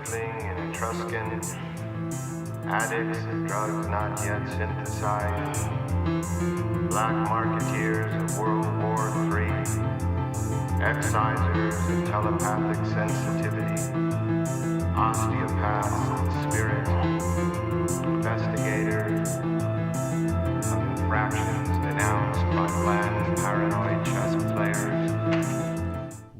tiefling and Etruscan, addicts of drugs not yet synthesized, black marketeers of World War III, excisers of telepathic sensitivity, osteopaths of spirit, investigators of infractions denounced by bland paranoid chess players.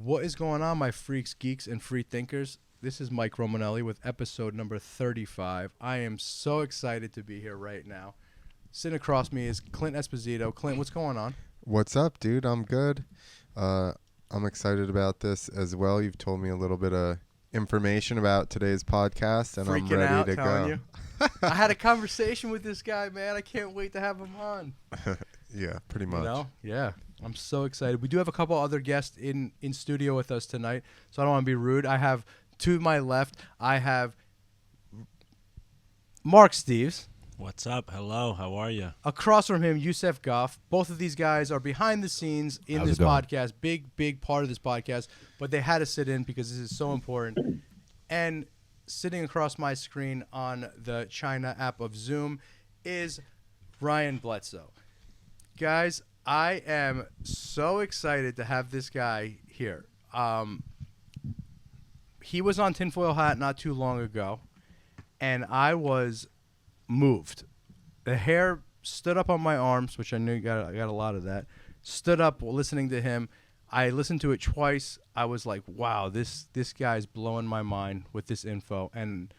What is going on, my freaks, geeks, and free thinkers? This is Mike Romanelli with episode number 35. I am so excited to be here right now. Sitting across me is Clint Esposito. Clint, what's going on? What's up, dude? I'm good. I'm excited about this as well. You've told me a little bit of information about today's podcast, and I'm ready to go. You. I had a conversation with this guy, man. I can't wait to have him on. Yeah, pretty much. You know? Yeah, I'm so excited. We do have a couple other guests in studio with us tonight, so I don't want to be rude. I have to my left, I have Mark Steves. What's up? Hello. How are you? Across from him, Yusef Goff. Both of these guys are behind the scenes in this podcast. Big part of this podcast. But they had to sit in because this is so important. And sitting across my screen on the China app of Zoom is Ryan Bledsoe. Guys, I am so excited to have this guy here. He was on Tinfoil Hat not too long ago, and I was moved. The hair stood up on my arms, which I knew I got a lot of that. Stood up listening to him. I listened to it twice. I was like, wow, this guy's blowing my mind with this info. And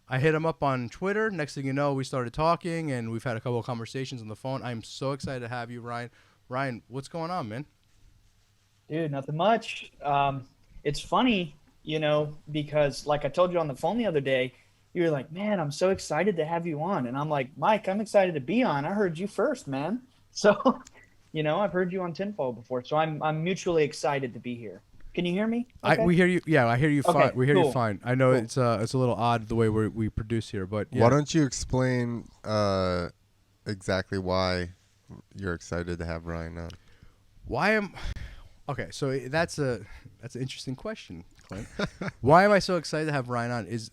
I hit him up on Twitter. Next thing you know, we started talking, and we've had a couple of conversations on the phone. I'm so excited to have you, Ryan. Ryan, what's going on, man? Dude, nothing much. It's funny, because like I told you on the phone the other day, you were like, man, I'm so excited to have you on. And I'm like, Mike, I'm excited to be on. I heard you first, man. So, I've heard you on Tinfoil before. So I'm mutually excited to be here. Can you hear me? Okay. We hear you. Yeah, I hear you fine. Okay, We hear cool. you fine. I know it's a little odd the way we produce here, but yeah. Why don't you explain exactly why you're excited to have Ryan on? Okay, so that's an interesting question, Clint. Why am I so excited to have Ryan on is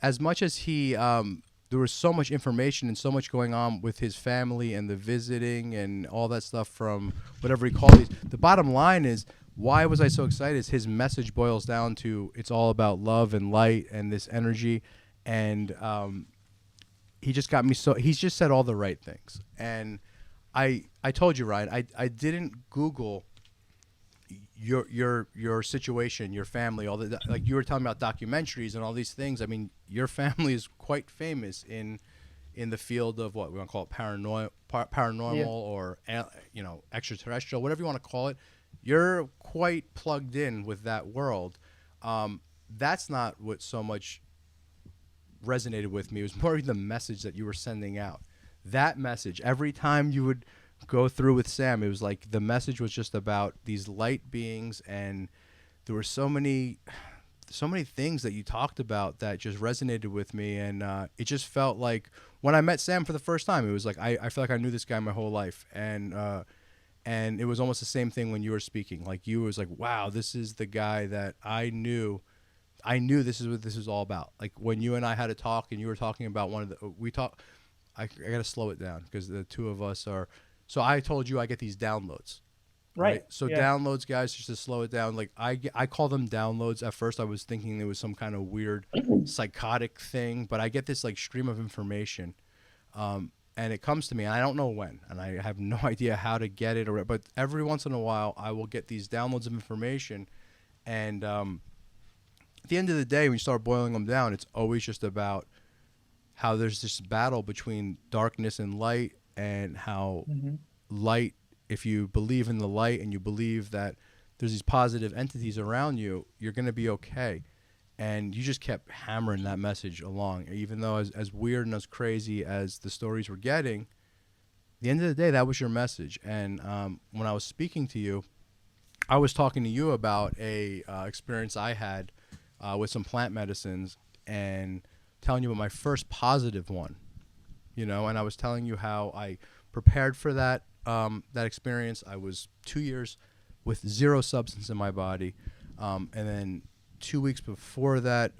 as much as he there was so much information and so much going on with his family and the visiting and all that stuff from whatever he called these. The bottom line is, why was I so excited is his message boils down to it's all about love and light and this energy. And he just got me he's just said all the right things. And I told you, Ryan, I didn't Google your situation, your family, all the like you were telling me about documentaries and all these things. I mean, your family is quite famous in the field of what we want to call it, paranormal Yeah. or extraterrestrial, whatever you want to call it. You're quite plugged in with that world. That's not what so much resonated with me. It was more the message that you were sending out. That message, every time you would go through with Sam, it was like the message was just about these light beings, and there were so many things that you talked about that just resonated with me. And it just felt like when I met Sam for the first time, it was like I feel like I knew this guy my whole life. And it was almost the same thing when you were speaking. Like you was like, wow, this is the guy that I knew this is what this is all about. Like when you and I had a talk and you were talking about I got to slow it down because the two of us are. So I told you I get these downloads. Right. So yeah. downloads, guys, just to slow it down. Like I call them downloads. At first I was thinking there was some kind of weird psychotic thing, but I get this like stream of information. And it comes to me, and I don't know when, and I have no idea how to get it, but every once in a while I will get these downloads of information. And at the end of the day, when you start boiling them down, it's always just about how there's this battle between darkness and light, and how light, if you believe in the light and you believe that there's these positive entities around you, you're going to be okay. And you just kept hammering that message along, even though as weird and as crazy as the stories were getting, at the end of the day, that was your message. And when I was speaking to you, I was talking to you about a experience I had with some plant medicines and telling you about my first positive one. And I was telling you how I prepared for that experience. I was 2 years with zero substance in my body. And then 2 weeks before that,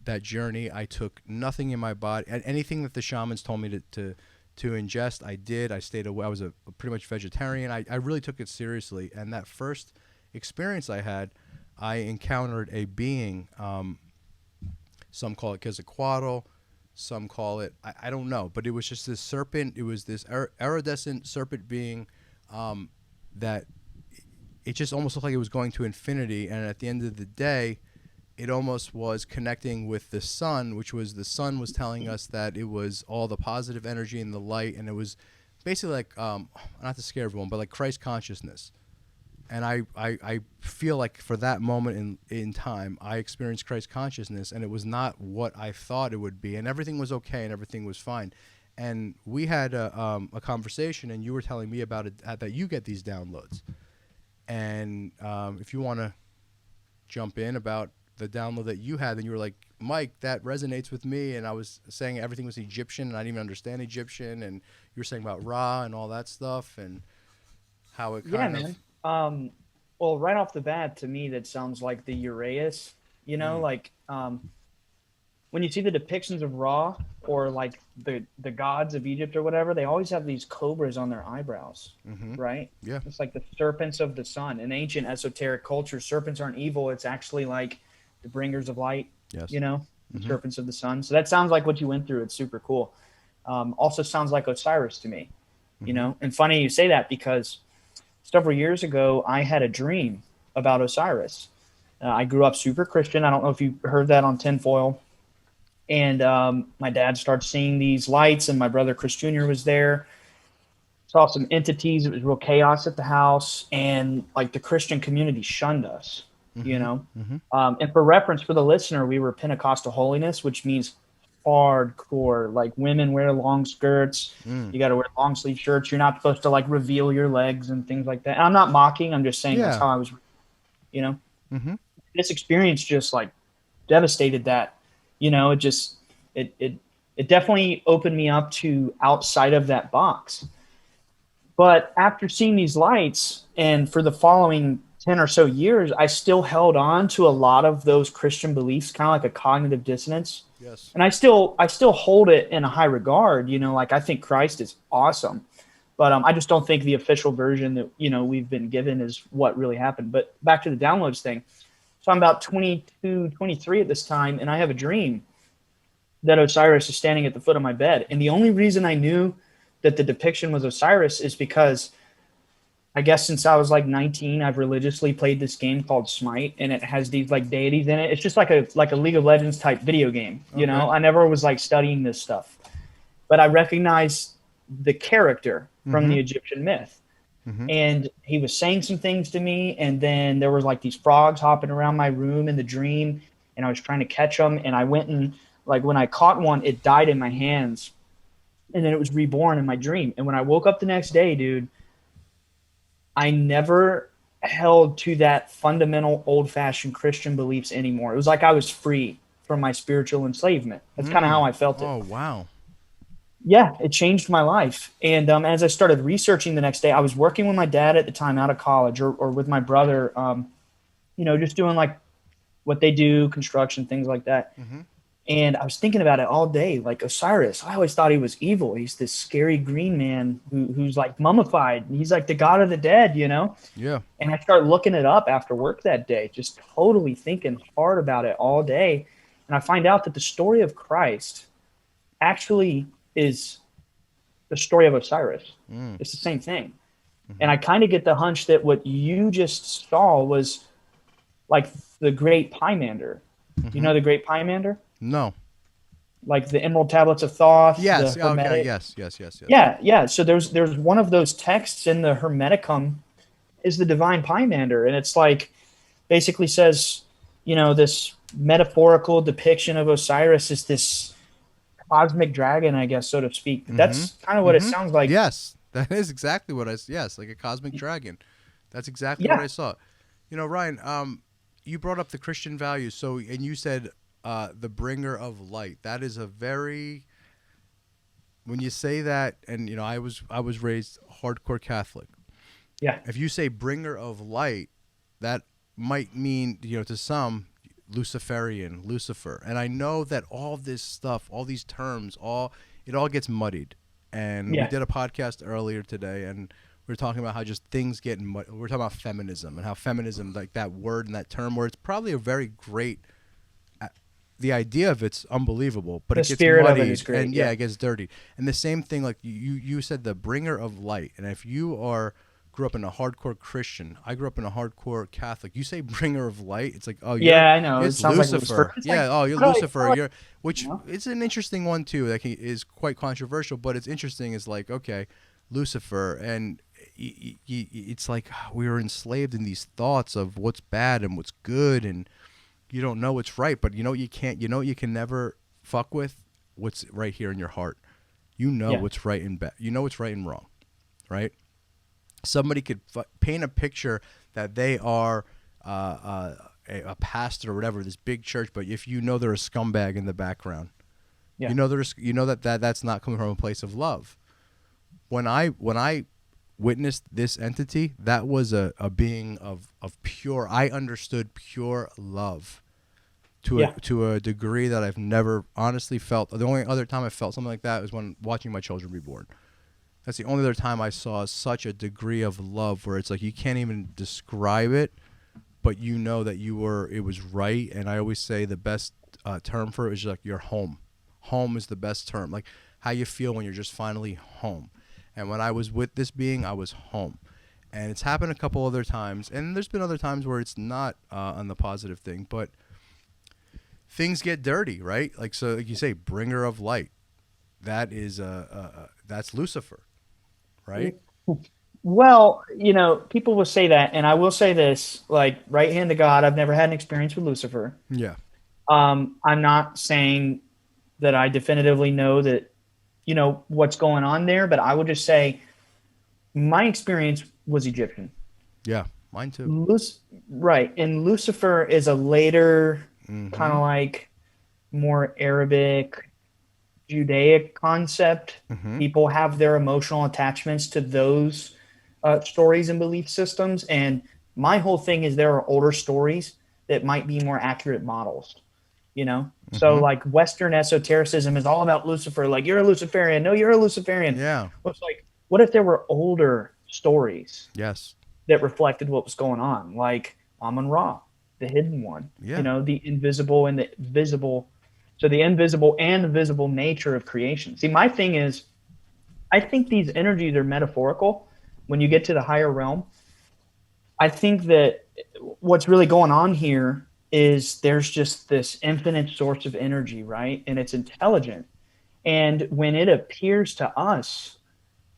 that journey. I took nothing in my body, and anything that the shamans told me to ingest, I did. I stayed away. I was a pretty much vegetarian. I really took it seriously. And that first experience I had, I encountered a being. Some call it Quetzalcoatl, some call it I don't know, but it was just this serpent. It was this iridescent serpent being that it just almost looked like it was going to infinity. And at the end of the day, it almost was connecting with the sun, which was the sun was telling us that it was all the positive energy and the light, and it was basically like not to scare everyone, but like Christ consciousness. And I feel like for that moment in time, I experienced Christ consciousness, and it was not what I thought it would be, and everything was okay and everything was fine. And we had a conversation, and you were telling me about it, that you get these downloads. And if you want to jump in about the download that you had, then you were like, Mike, that resonates with me. And I was saying everything was Egyptian, and I didn't even understand Egyptian. And you were saying about Ra and all that stuff, and how it kind of... Well, right off the bat, to me, that sounds like the Uraeus, like when you see the depictions of Ra or like the gods of Egypt or whatever, they always have these cobras on their eyebrows, right? Yeah. It's like the serpents of the sun. In ancient esoteric culture, serpents aren't evil. It's actually like the bringers of light, yes. Serpents of the sun. So that sounds like what you went through. It's super cool. Also sounds like Osiris to me, and funny you say that because several years ago, I had a dream about Osiris. I grew up super Christian. I don't know if you heard that on tinfoil. And my dad started seeing these lights, and my brother Chris Jr. was there. Saw some entities. It was real chaos at the house, and like the Christian community shunned us, And for reference for the listener, we were Pentecostal holiness, which means hardcore. Like women wear long skirts. You got to wear long sleeve shirts. You're not supposed to like reveal your legs and things like that. And I'm not mocking. I'm just saying that's how I was, This experience just like devastated that, it definitely opened me up to outside of that box. But after seeing these lights and for the following 10 or so years, I still held on to a lot of those Christian beliefs, kind of like a cognitive dissonance. Yes. And I still hold it in a high regard, like I think Christ is awesome, but I just don't think the official version that, we've been given is what really happened. But back to the downloads thing. So I'm about 22, 23 at this time, and I have a dream that Osiris is standing at the foot of my bed. And the only reason I knew that the depiction was Osiris is because I guess since I was like 19, I've religiously played this game called Smite, and it has these like deities in it. It's just like a League of Legends type video game. I never was like studying this stuff, but I recognized the character from the Egyptian myth, and he was saying some things to me. And then there was like these frogs hopping around my room in the dream, and I was trying to catch them. And I went and like when I caught one, it died in my hands, and then it was reborn in my dream. And when I woke up the next day, dude, I never held to that fundamental old-fashioned Christian beliefs anymore. It was like I was free from my spiritual enslavement. That's kind of how I felt it. Oh, wow. Yeah, it changed my life. And as I started researching the next day, I was working with my dad at the time out of college or with my brother, just doing like what they do, construction, things like that. And I was thinking about it all day, like Osiris. I always thought he was evil. He's this scary green man who's like mummified. He's like the god of the dead, Yeah. And I started looking it up after work that day, just totally thinking hard about it all day. And I find out that the story of Christ actually is the story of Osiris. It's the same thing. And I kind of get the hunch that what you just saw was like the Great Pymander. You know the Great Pymander? No. Like the Emerald Tablets of Thoth. Yes. Okay. Yes. Yeah. So there's one of those texts in the Hermeticum is the Divine Pymander, and it's like basically says, this metaphorical depiction of Osiris is this cosmic dragon, I guess, so to speak. That's kind of what it sounds like. Yes, that is exactly what like a cosmic dragon. That's exactly what I saw. Ryan, you brought up the Christian values, and you said the bringer of light. That is a very, when you say that, and I was raised hardcore Catholic. Yeah. If you say bringer of light, that might mean to some Luciferian, Lucifer, and I know that all this stuff, all these terms, it all gets muddied. And we did a podcast earlier today, and we were talking about how just things get muddied. We're talking about feminism and how feminism, like that word and that term, where it's probably a very great. The idea of it's unbelievable, but it gets muddied, of it is great, and it gets dirty. And the same thing, like you said, the bringer of light. And if you grew up in a hardcore Christian, I grew up in a hardcore Catholic. You say bringer of light, it's like, oh, I know. It sounds Lucifer. Like Lucifer. You're Lucifer. It's an interesting one too. That is quite controversial, but it's interesting. Is like, okay, Lucifer, and it's like we were enslaved in these thoughts of what's bad and what's good, and you don't know what's right, but you know you can never fuck with what's right here in your heart. You know what's right and bad. You know what's right and wrong, right? Somebody could paint a picture that they are a pastor or whatever, this big church, but if you know they're a scumbag in the background, you know that's not coming from a place of love. When I witnessed this entity, that was a being of pure. I understood pure love to a degree that I've never honestly felt. The only other time I felt something like that was when watching my children be born. That's the only other time I saw such a degree of love where it's like you can't even describe it, but you know that it was right. And I always say the best term for it is like you're home. Home is the best term. Like how you feel when you're just finally home. And when I was with this being, I was home. And it's happened a couple other times. And there's been other times where it's not on the positive thing. But things get dirty, right? Like, so like you say, bringer of light. That is that's Lucifer, right? Well, people will say that. And I will say this, like, right hand to God, I've never had an experience with Lucifer. Yeah. I'm not saying that I definitively know that, what's going on there, but I would just say my experience was Egyptian. Yeah, mine too. Right. And Lucifer is a later kind of like more Arabic, Judaic concept. People have their emotional attachments to those stories and belief systems. And my whole thing is there are older stories that might be more accurate models. So like Western esotericism is all about Lucifer. Like, you're a Luciferian. No, you're a Luciferian. Yeah. Well, it's like, what if there were older stories? Yes. That reflected what was going on, like Amun-Ra, the hidden one. Yeah. The invisible and the visible. So the invisible and the visible nature of creation. See, my thing is, I think these energies are metaphorical. When you get to the higher realm, I think that what's really going on here is there's just this infinite source of energy, right? And it's intelligent. And when it appears to us,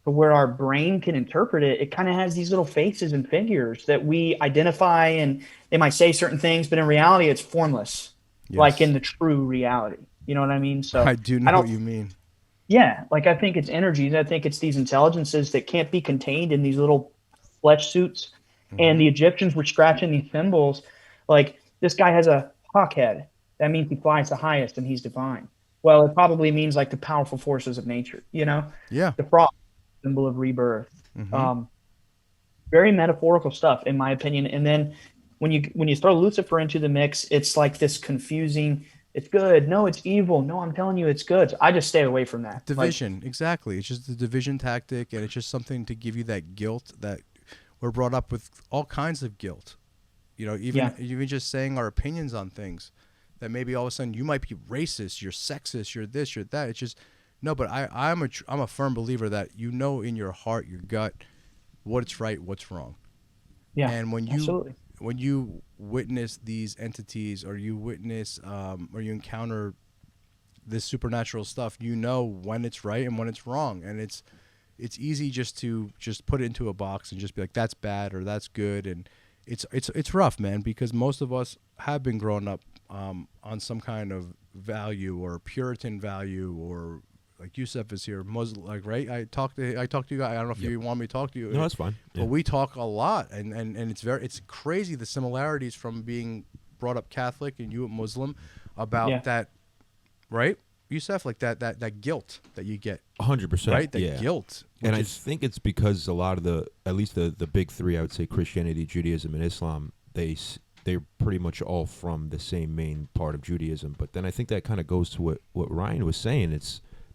to where our brain can interpret it, it kind of has these little faces and figures that we identify, and they might say certain things, but in reality, it's formless, like in the true reality. You know what I mean? So I do know what you mean. Yeah, like I think it's energies. I think it's these intelligences that can't be contained in these little flesh suits. And the Egyptians were scratching these symbols, like, this guy has a hawk head. That means he flies the highest and he's divine. Well, it probably means like the powerful forces of nature, Yeah. The frog, symbol of rebirth. Very metaphorical stuff, in my opinion. And then when you throw Lucifer into the mix, it's like this confusing, it's good. No, it's evil. No, I'm telling you it's good. So I just stay away from that. Division, exactly. It's just the division tactic, and it's just something to give you that guilt that we're brought up with, all kinds of guilt. Even just saying our opinions on things, that maybe all of a sudden you might be racist, you're sexist, you're this, you're that. It's just no. But I'm a firm believer that in your heart, your gut, what's right, what's wrong. Yeah. And when you witness these entities, or you witness or you encounter this supernatural stuff, when it's right and when it's wrong, and it's easy just to put it into a box and just be like, that's bad or that's good. And it's rough, man, because most of us have been growing up on some kind of value or Puritan value, or like Yusef is here, Muslim, like, right? I talk to you guys. I don't know if you want me to talk to you. No, that's fine. But we talk a lot, and it's crazy the similarities from being brought up Catholic and you Muslim about that, right? Yusef, like that guilt that you get. 100%. Right? That guilt. And I think it's because a lot of at least the big three, I would say Christianity, Judaism, and Islam, they they're pretty much all from the same main part of Judaism. But then I think that kind of goes to what Ryan was saying.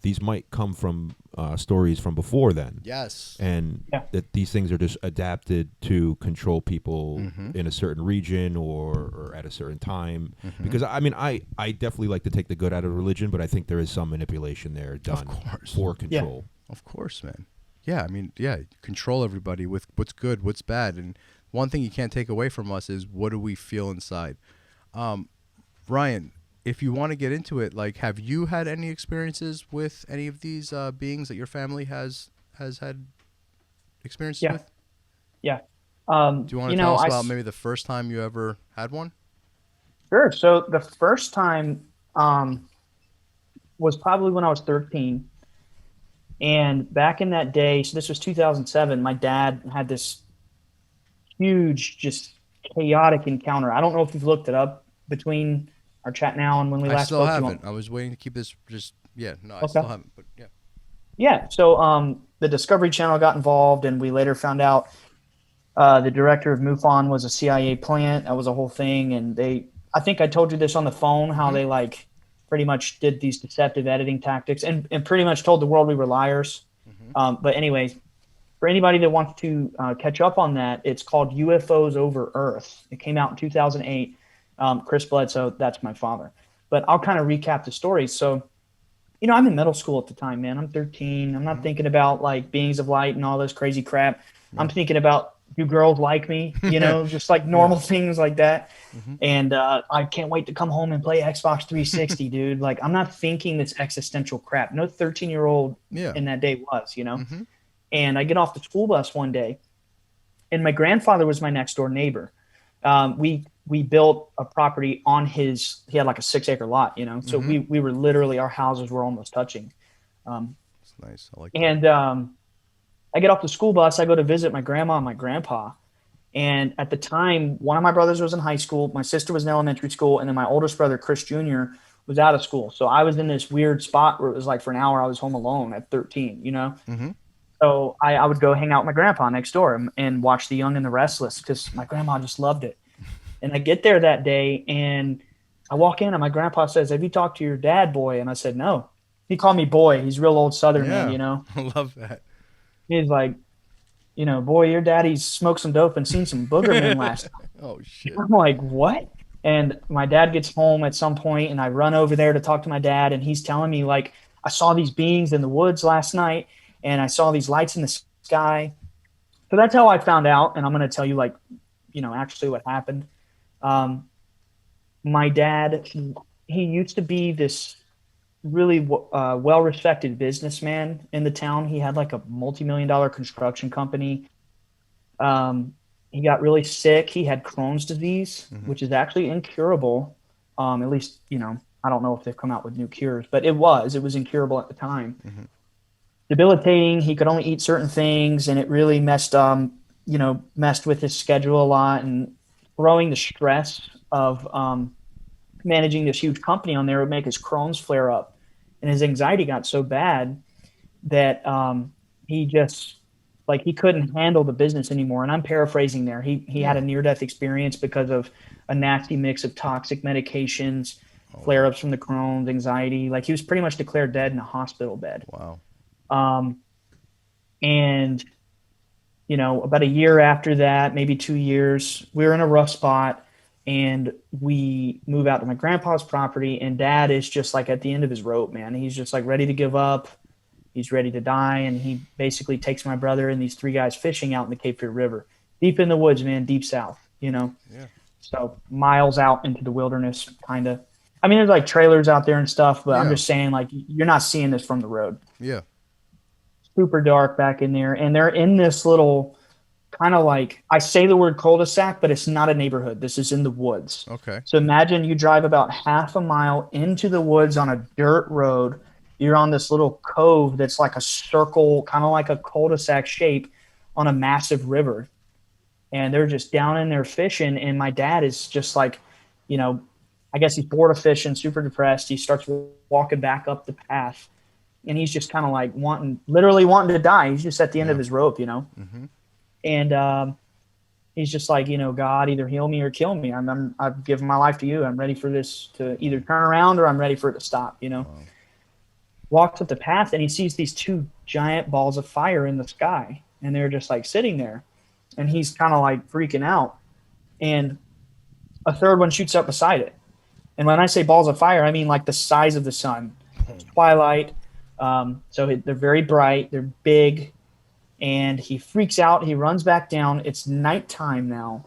These might come from stories from before then. Yes. And that these things are just adapted to control people in a certain region or at a certain time. Because, I mean, I definitely like to take the good out of religion, but I think there is some manipulation there done for control. Yeah. Of course, man. Yeah, I mean, control everybody with what's good, what's bad. And one thing you can't take away from us is what do we feel inside. Ryan, if you want to get into it, like, have you had any experiences with any of these beings that your family has had experiences with? Yeah. Do you want to tell us about maybe the first time you ever had one? Sure. So the first time was probably when I was 13. And back in that day, so this was 2007, my dad had this huge, just chaotic encounter. I don't know if you've looked it up between our chat now and when we last spoke. I still haven't. I was waiting to keep this I still haven't, but yeah. Yeah, so the Discovery Channel got involved, and we later found out the director of MUFON was a CIA plant. That was a whole thing, and I think I told you this on the phone, how they like pretty much did these deceptive editing tactics and pretty much told the world we were liars. But anyways, for anybody that wants to catch up on that, it's called UFOs Over Earth. It came out in 2008. Chris Bledsoe, that's my father. But I'll kind of recap the story. So, you know, I'm in middle school at the time, man. I'm 13. I'm not thinking about like beings of light and all this crazy crap. I'm thinking about, do girls like me? You know, just like normal things like that. And I can't wait to come home and play Xbox 360, dude. Like, I'm not thinking this existential crap. No 13-year-old in that day was, you know. And I get off the school bus one day, and my grandfather was my next door neighbor. We built a property on he had like a 6-acre lot, you know. So we were literally, our houses were almost touching. That's nice. I like that. And I get off the school bus. I go to visit my grandma and my grandpa. And at the time, one of my brothers was in high school. My sister was in elementary school. And then my oldest brother, Chris Jr., was out of school. So I was in this weird spot where it was like for an hour I was home alone at 13, you know. So I would go hang out with my grandpa next door and watch The Young and the Restless because my grandma just loved it. And I get there that day and I walk in and my grandpa says, "Have you talked to your dad, boy?" And I said, "No." He called me boy. He's real old Southern man, you know. I love that. He's like, you know, "Boy, your daddy's smoked some dope and seen some booger men last time." Oh, shit. I'm like, "What?" And my dad gets home at some point and I run over there to talk to my dad. And he's telling me, like, "I saw these beings in the woods last night and I saw these lights in the sky." So that's how I found out. And I'm going to tell you, like, you know, actually what happened. My dad, he used to be this really well-respected businessman in the town. He had like a multi-million-dollar construction company. He got really sick. He had Crohn's disease, which is actually incurable. At least, you know, I don't know if they've come out with new cures, but it was incurable at the time. Debilitating. He could only eat certain things, and it really messed with his schedule a lot, and throwing the stress of managing this huge company on there would make his Crohn's flare up. And his anxiety got so bad that he just, like, he couldn't handle the business anymore. And I'm paraphrasing there. He had a near-death experience because of a nasty mix of toxic medications, flare-ups from the Crohn's, anxiety. Like, he was pretty much declared dead in a hospital bed. Wow. And, you know, about a year after that, maybe 2 years, we were in a rough spot. And we move out to my grandpa's property, and Dad is just like at the end of his rope, man. He's just like ready to give up. He's ready to die. And he basically takes my brother and these 3 guys fishing out in the Cape Fear River, deep in the woods, man, deep south, you know? Yeah. So miles out into the wilderness, kind of. I mean, there's like trailers out there and stuff, but I'm just saying, like, you're not seeing this from the road. Yeah. Super dark back in there. And they're in this little, kind of like, I say the word cul-de-sac, but it's not a neighborhood. This is in the woods. Okay. So imagine you drive about half a mile into the woods on a dirt road. You're on this little cove that's like a circle, kind of like a cul-de-sac shape on a massive river. And they're just down in there fishing. And my dad is just like, you know, I guess he's bored of fishing, super depressed. He starts walking back up the path. And he's just kind of like literally wanting to die. He's just at the end of his rope, you know? And He's just like, God, either heal me or kill me. I've given my life to you. I'm ready for this to either turn around or I'm ready for it to stop, Wow. Walks up the path and he sees these two giant balls of fire in the sky. And they're just like sitting there. And he's kind of like freaking out. And a third one shoots up beside it. And when I say balls of fire, I mean like the size of the sun. It's twilight. So they're very bright. They're big. And he freaks out. He runs back down. It's nighttime now.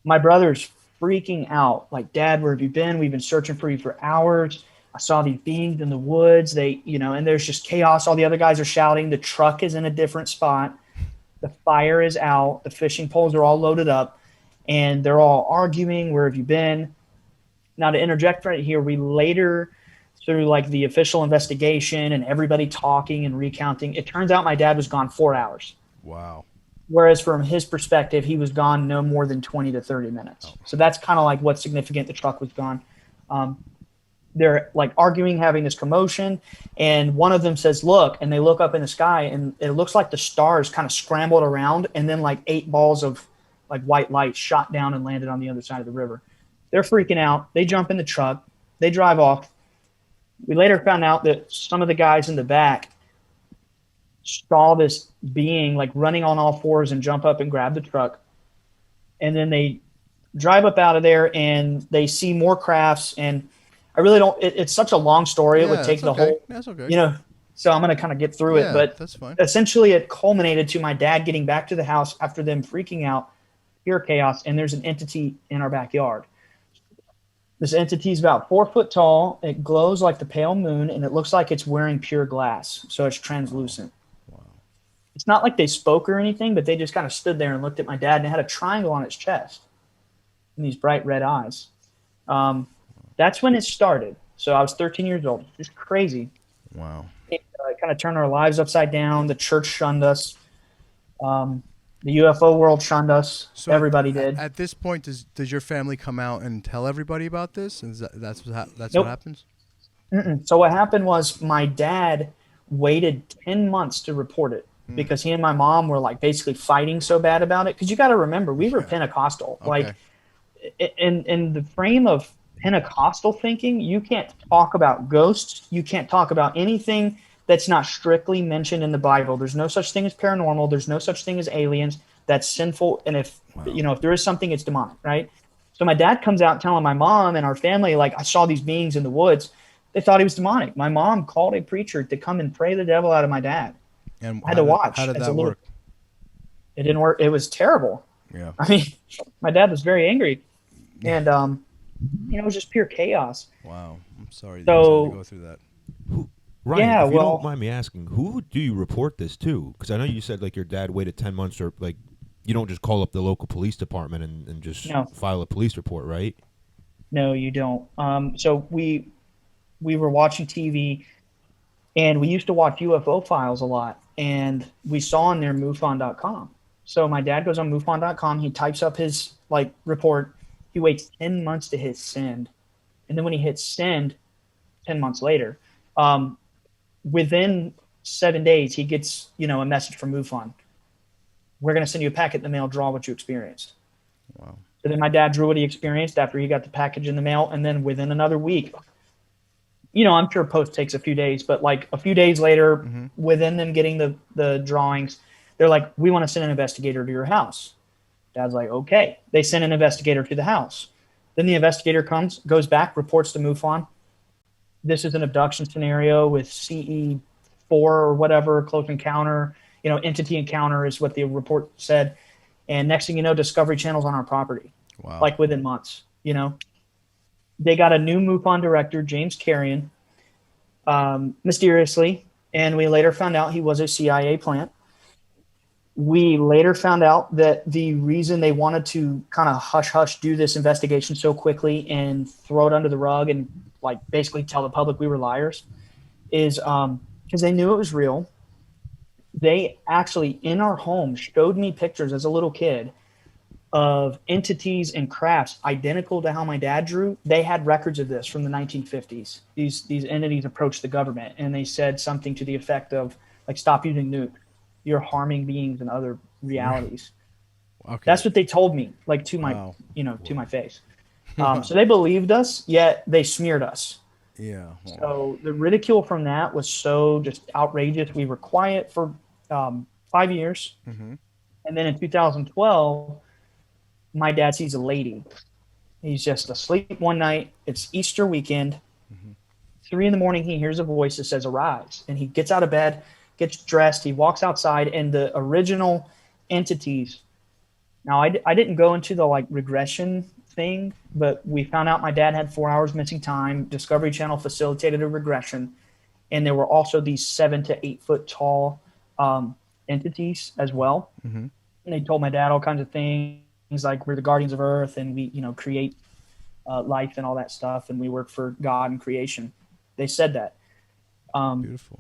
My brother's freaking out. Like, Dad, where have you been? We've been searching for you for hours. I saw these beings in the woods. And there's just chaos. All the other guys are shouting. The truck is in a different spot. The fire is out. The fishing poles are all loaded up. And they're all arguing. Where have you been? Now, to interject right here, we later, through like the official investigation and everybody talking and recounting, it turns out my dad was gone 4 hours. Wow. Whereas from his perspective, he was gone no more than 20 to 30 minutes. So that's kind of like what's significant. The truck was gone. They're like arguing, having this commotion. And one of them says, look, and they look up in the sky and it looks like the stars kind of scrambled around. And then like 8 balls of like white light shot down and landed on the other side of the river. They're freaking out. They jump in the truck. They drive off. We later found out that some of the guys in the back saw this being like running on all fours and jump up and grab the truck. And then they drive up out of there and they see more crafts. And I really don't, it's such a long story. It would take the whole, that's okay. so I'm going to kind of get through it. But that's fine. Essentially it culminated to my dad getting back to the house after them freaking out, pure chaos. And there's an entity in our backyard. This entity is about 4 foot tall. It glows like the pale moon, and it looks like it's wearing pure glass, so it's translucent. Wow. It's not like they spoke or anything, but they just kind of stood there and looked at my dad, and it had a triangle on its chest and these bright red eyes. That's when it started. So I was 13 years old. It's crazy. Wow. It kind of turned our lives upside down. The church shunned us. The UFO world shunned us. So Everybody did. At this point, does your family come out and tell everybody about this? Is that's Nope. what happens? So what happened was my dad waited 10 months to report it because he and my mom were like basically fighting so bad about it. Because you got to remember, we were Pentecostal. Okay. Like in the frame of Pentecostal thinking, you can't talk about ghosts. You can't talk about anything that's not strictly mentioned in the Bible. There's no such thing as paranormal. There's no such thing as aliens. That's sinful. And if there is something, it's demonic, right? So my dad comes out telling my mom and our family, like, I saw these beings in the woods. They thought he was demonic. My mom called a preacher to come and pray the devil out of my dad. And I had to watch. How did that work? It didn't work. It was terrible. Yeah. I mean, my dad was very angry. And, it was just pure chaos. Wow. I'm sorry So- that you had to go through that. Ryan, Yeah, if you well- don't mind me asking, who do you report this to? Because I know you said like your dad waited 10 months, or like you don't just call up the local police department and just No. file a police report, right? No, you don't. So we were watching TV, and we used to watch UFO Files a lot, and we saw on there MUFON.com. So my dad goes on MUFON.com. He types up his report. He waits 10 months to hit send, and then when he hits send, 10 months later, within 7 days, he gets a message from MUFON. We're going to send you a packet in the mail. Draw what you experienced. Wow. So then my dad drew what he experienced after he got the package in the mail. And then within another week, I'm sure post takes a few days, but like a few days later, within them getting the drawings, they're like, we want to send an investigator to your house. Dad's like, okay. They send an investigator to the house. Then the investigator goes back, reports to MUFON. This is an abduction scenario with CE4 or whatever, close encounter, entity encounter is what the report said. And next thing you know, Discovery Channel's on our property. Wow. Like within months, They got a new MUFON director, James Carrion, mysteriously. And we later found out he was a CIA plant. We later found out that the reason they wanted to kind of hush do this investigation so quickly and throw it under the rug and like basically tell the public we were liars is because they knew it was real. They actually in our home showed me pictures as a little kid of entities and crafts identical to how my dad drew. They had records of this from the 1950s. These entities approached the government and they said something to the effect of like, stop using nuke. you're harming beings in other realities. Okay. That's what they told me, like to my, Wow. to my face. So they believed us, yet they smeared us. Yeah. Wow. So the ridicule from that was so just outrageous. We were quiet for 5 years. Mm-hmm. And then in 2012, my dad sees a lady. He's just asleep one night. It's Easter weekend. 3 a.m, he hears a voice that says, "Arise." And he gets out of bed, gets dressed. He walks outside, and the original entities. Now, I didn't go into the like regression thing, but we found out my dad had 4 hours missing time. Discovery Channel facilitated a regression. And there were also these 7 to 8 foot tall entities as well. Mm-hmm. And they told my dad all kinds of things like we're the guardians of Earth and we, create life and all that stuff. And we work for God and creation. They said that. Beautiful.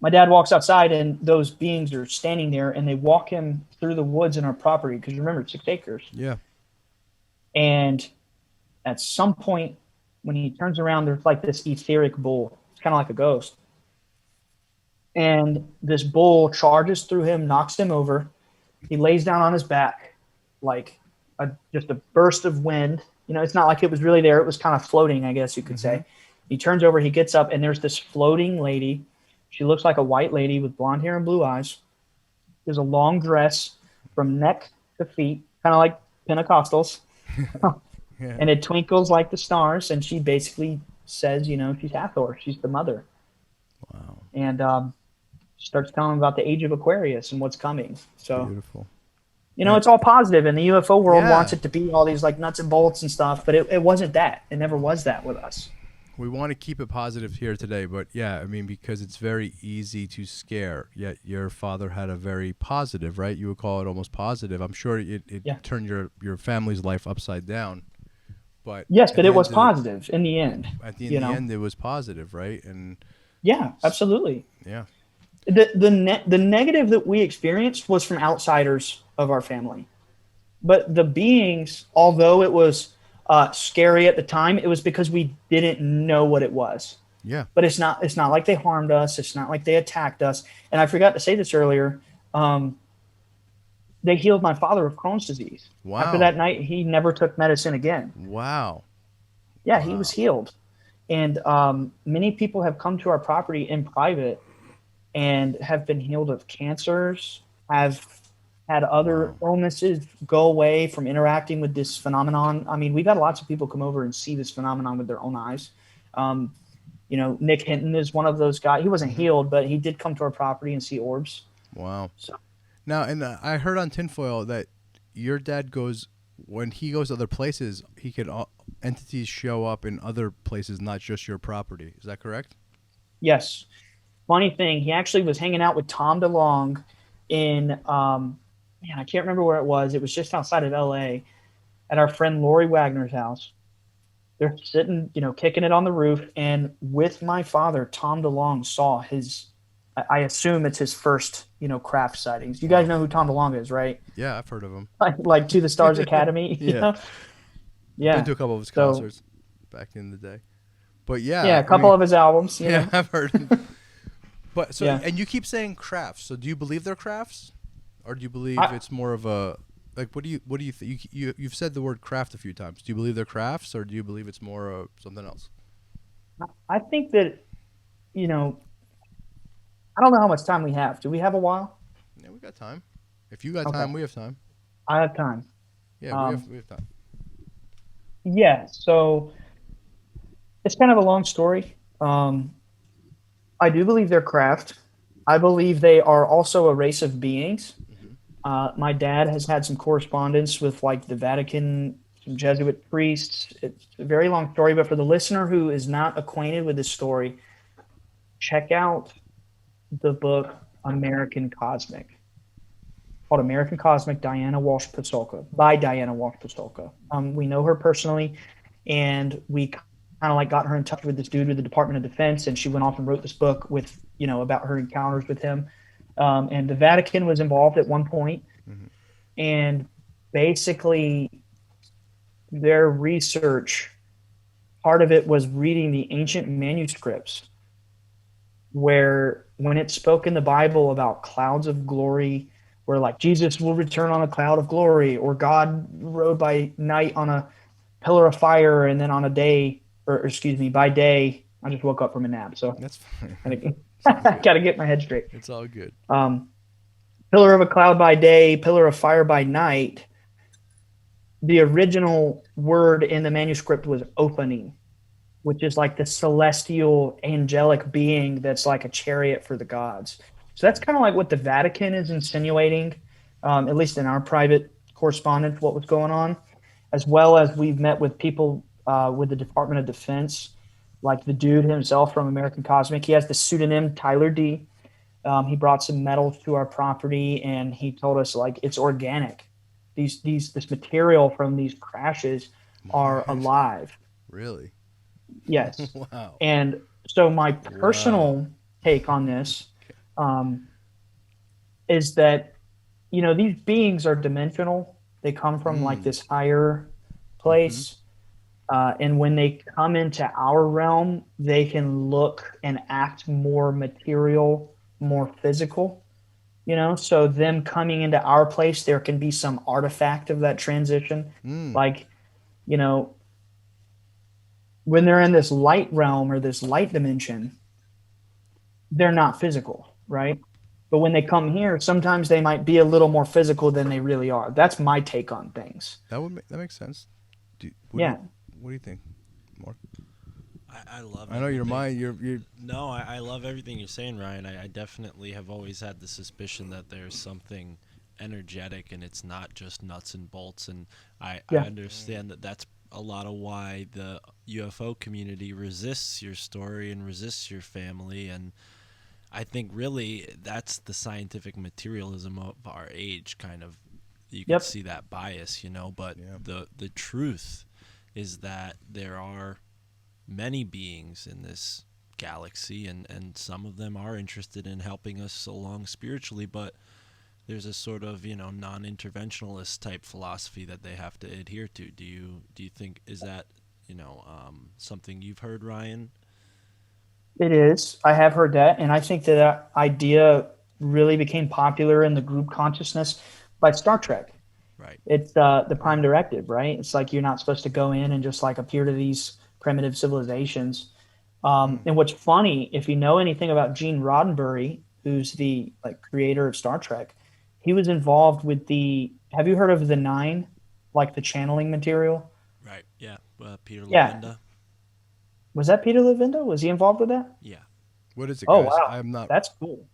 My dad walks outside and those beings are standing there and they walk him through the woods in our property. Because remember, it's 6 acres. Yeah. And at some point when he turns around, there's like this etheric bull. It's kind of like a ghost. And this bull charges through him, knocks him over. He lays down on his back like just a burst of wind. It's not like it was really there. It was kind of floating, I guess you could say. He turns over, he gets up, and there's this floating lady. She looks like a white lady with blonde hair and blue eyes. There's a long dress from neck to feet, kind of like Pentecostals. Yeah. And it twinkles like the stars. And she basically says, she's Hathor. She's the mother. Wow. And starts telling him about the age of Aquarius and what's coming. So, Beautiful. it's all positive. And the UFO world Yeah. wants it to be all these like nuts and bolts and stuff. But it wasn't that. It never was that with us. We want to keep it positive here today, but yeah, I mean, because it's very easy to scare, yet your father had a very positive, right? You would call it almost positive. I'm sure it Yeah. turned your family's life upside down. But Yes, at but the it was end of positive in the end. At the end, it was positive, right? And Yeah, absolutely. yeah. The negative that we experienced was from outsiders of our family. But the beings, although it was scary at the time, it was because we didn't know what it was. Yeah. But it's not like they harmed us. It's not like they attacked us. And I forgot to say this earlier. They healed my father of Crohn's disease. Wow. After that night, he never took medicine again. Wow. Yeah, he was healed. And many people have come to our property in private and have been healed of cancers, have had other illnesses go away from interacting with this phenomenon. I mean, we've had lots of people come over and see this phenomenon with their own eyes. Nick Hinton is one of those guys. He wasn't healed, but he did come to our property and see orbs. Wow. So. Now, and I heard on Tinfoil that your dad when he goes to other places, entities show up in other places, not just your property. Is that correct? Yes. Funny thing, he actually was hanging out with Tom DeLonge in, I can't remember where it was. It was just outside of LA at our friend Lori Wagner's house. They're sitting, kicking it on the roof. And with my father, Tom DeLonge saw I assume it's his first, craft sightings. You guys know who Tom DeLonge is, right? Yeah, I've heard of him. Like To the Stars Academy. Yeah. Yeah. Been to a couple of his concerts back in the day. But yeah. Yeah, a couple of his albums. Yeah, I've heard. But so, Yeah. and you keep saying crafts. So do you believe they're crafts, or do you believe it's more of a what do you think? You've said the word craft a few times. Do you believe they're crafts, or do you believe it's more of something else? I think that, I don't know how much time we have. Do we have a while? Yeah, we got time. If you got time, we have time. I have time. Yeah, we have time. Yeah, so it's kind of a long story. I do believe they're craft. I believe they are also a race of beings. My dad has had some correspondence with like the Vatican, some Jesuit priests. It's a very long story, but for the listener who is not acquainted with this story, check out the book American Cosmic, called American Cosmic, Diana Walsh Pastolka, by Diana Walsh Pastolka. We know her personally, and we kind of like got her in touch with this dude with the Department of Defense, and she went off and wrote this book with, about her encounters with him. And the Vatican was involved at one point, and basically their research, part of it was reading the ancient manuscripts where when it spoke in the Bible about clouds of glory, where like Jesus will return on a cloud of glory, or God rode by night on a pillar of fire, and then on a day, or excuse me, by day, I just woke up from a nap, so That's fine. I got to get my head straight. It's all good. Pillar of a cloud by day, pillar of fire by night. The original word in the manuscript was opening, which is like the celestial angelic being that's like a chariot for the gods. So that's kind of like what the Vatican is insinuating, at least in our private correspondence, what was going on, as well as we've met with people with the Department of Defense, like the dude himself from American Cosmic. He has the pseudonym Tyler D. He brought some metals to our property, and he told us like it's organic. This material from these crashes are alive. Really? Yes. Wow. And so my personal take on this is that, these beings are dimensional. They come from like this higher place. And when they come into our realm, they can look and act more material, more physical. So them coming into our place, there can be some artifact of that transition. Like, when they're in this light realm or this light dimension, they're not physical, right? But when they come here, sometimes they might be a little more physical than they really are. That's my take on things. That makes sense. Yeah. What do you think, Mark? I love. I know your everything. mind. You're. No, I love everything you're saying, Ryan. I definitely have always had the suspicion that there's something energetic and it's not just nuts and bolts. And I understand that that's a lot of why the UFO community resists your story and resists your family. And I think really that's the scientific materialism of our age, kind of. You can see that bias, but the truth is that there are many beings in this galaxy, and some of them are interested in helping us along spiritually, but there's a sort of non-interventionalist type philosophy that they have to adhere to. Do you think is that something you've heard, Ryan? It is. I have heard that, and I think that idea really became popular in the group consciousness by Star Trek. Right. It's the Prime Directive, right? It's like you're not supposed to go in and just like appear to these primitive civilizations. And what's funny, if you know anything about Gene Roddenberry, who's the creator of Star Trek, he was involved with have you heard of the Nine, like the channeling material? Right. Yeah. Peter Yeah. Levenda. Was that Peter Levenda? Was he involved with that? Yeah. What is it, Oh, guys? wow. I'm not. That's cool.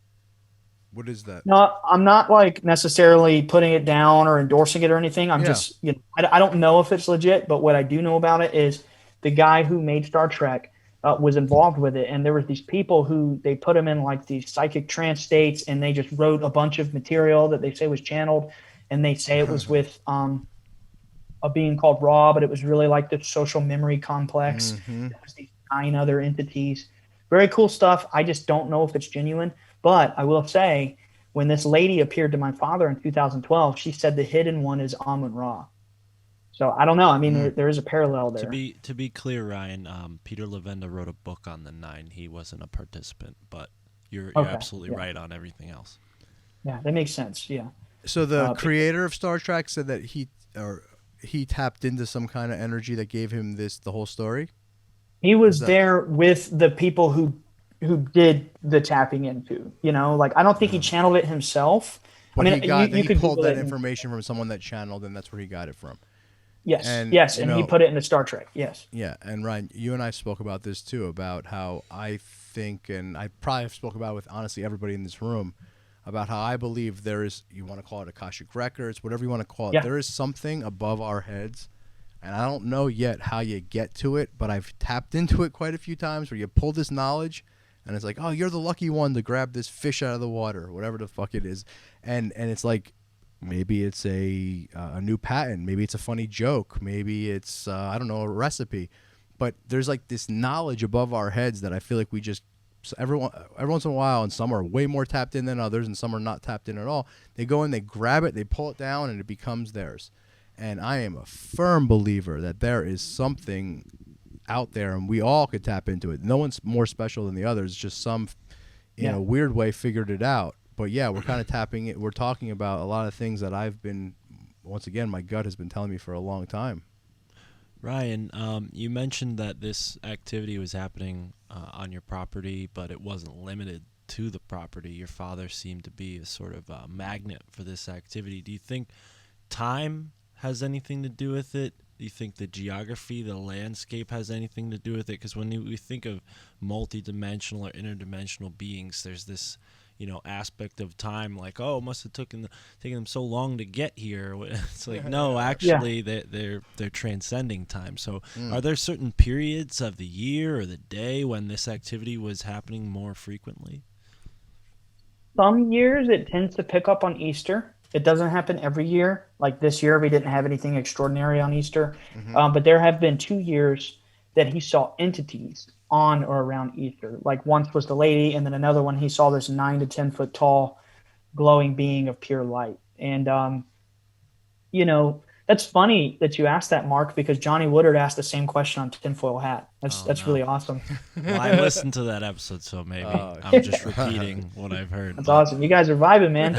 What is that? No, I'm not necessarily putting it down or endorsing it or anything. I'm just, I don't know if it's legit, but what I do know about it is the guy who made Star Trek was involved with it. And there were these people who they put him in like these psychic trance states, and they just wrote a bunch of material that they say was channeled. And they say it was with a being called Ra, but it was really like the social memory complex. There was these 9 other entities. Very cool stuff. I just don't know if it's genuine. But I will say, when this lady appeared to my father in 2012, she said the hidden one is Amun-Ra. So I don't know. I mean, there is a parallel there. To be clear, Ryan, Peter Levenda wrote a book on the Nine. He wasn't a participant, but you're absolutely right on everything else. Yeah, that makes sense. Yeah. So the creator of Star Trek said that he tapped into some kind of energy that gave him the whole story. He was there with the people who did the tapping into, I don't think he channeled it himself. But I mean, he pulled that information from someone that channeled, and that's where he got it from. Yes, and he put it into Star Trek. Yes. Yeah, and Ryan, you and I spoke about this too, about how I think, and I probably have spoke about it with honestly everybody in this room, about how I believe there is, you want to call it Akashic Records, whatever you want to call it, there is something above our heads. And I don't know yet how you get to it, but I've tapped into it quite a few times where you pull this knowledge and it's like, oh, you're the lucky one to grab this fish out of the water, or whatever the fuck it is. And it's like, maybe it's a new patent. Maybe it's a funny joke. Maybe it's, I don't know, a recipe. But there's like this knowledge above our heads that I feel like we just, every once in a while, and some are way more tapped in than others, and some are not tapped in at all. They go in, they grab it, they pull it down, and it becomes theirs. And I am a firm believer that there is something out there, and we all could tap into it. No one's more special than the others. Just some in a weird way figured it out. But yeah, we're kind of tapping it. We're talking about a lot of things that I've been, once again, my gut has been telling me for a long time. Ryan, you mentioned that this activity was happening on your property, but it wasn't limited to the property. Your father seemed to be a sort of magnet for this activity. Do you think time has anything to do with it? Do you think the geography, the landscape has anything to do with it? Because when we think of multidimensional or interdimensional beings, there's this, aspect of time, like, oh, it must have taken them so long to get here. It's like, no, actually, they're transcending time. So are there certain periods of the year or the day when this activity was happening more frequently? Some years it tends to pick up on Easter. It doesn't happen every year. Like this year, we didn't have anything extraordinary on Easter. But there have been 2 years that he saw entities on or around Easter. Like once was the lady, and then another one he saw this 9 to 10 foot tall glowing being of pure light. And, that's funny that you asked that, Mark, because Johnny Woodard asked the same question on Tinfoil Hat. That's really awesome. Well, I listened to that episode, so maybe I'm just repeating what I've heard. That's awesome. You guys are vibing, man.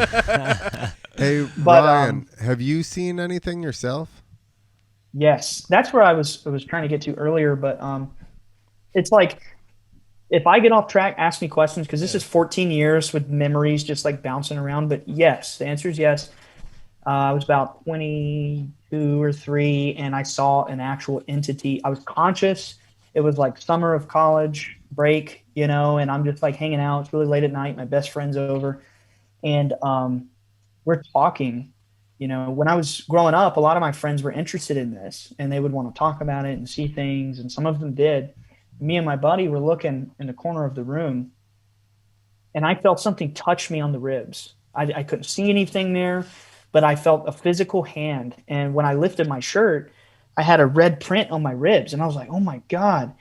Hey, Ryan, have you seen anything yourself? Yes, that's where I was trying to get to earlier, but it's like if I get off track, ask me questions, because this is 14 years with memories just like bouncing around. But yes, the answer is yes. I was about 22 or 3, and I saw an actual entity. I was conscious. It was like summer of college break, and I'm just like hanging out. It's really late at night. My best friend's over, and we're talking. When I was growing up, a lot of my friends were interested in this, and they would want to talk about it and see things, and some of them did. Me and my buddy were looking in the corner of the room, and I felt something touch me on the ribs. I couldn't see anything there, but I felt a physical hand. And when I lifted my shirt, I had a red print on my ribs, and I was like, oh my God.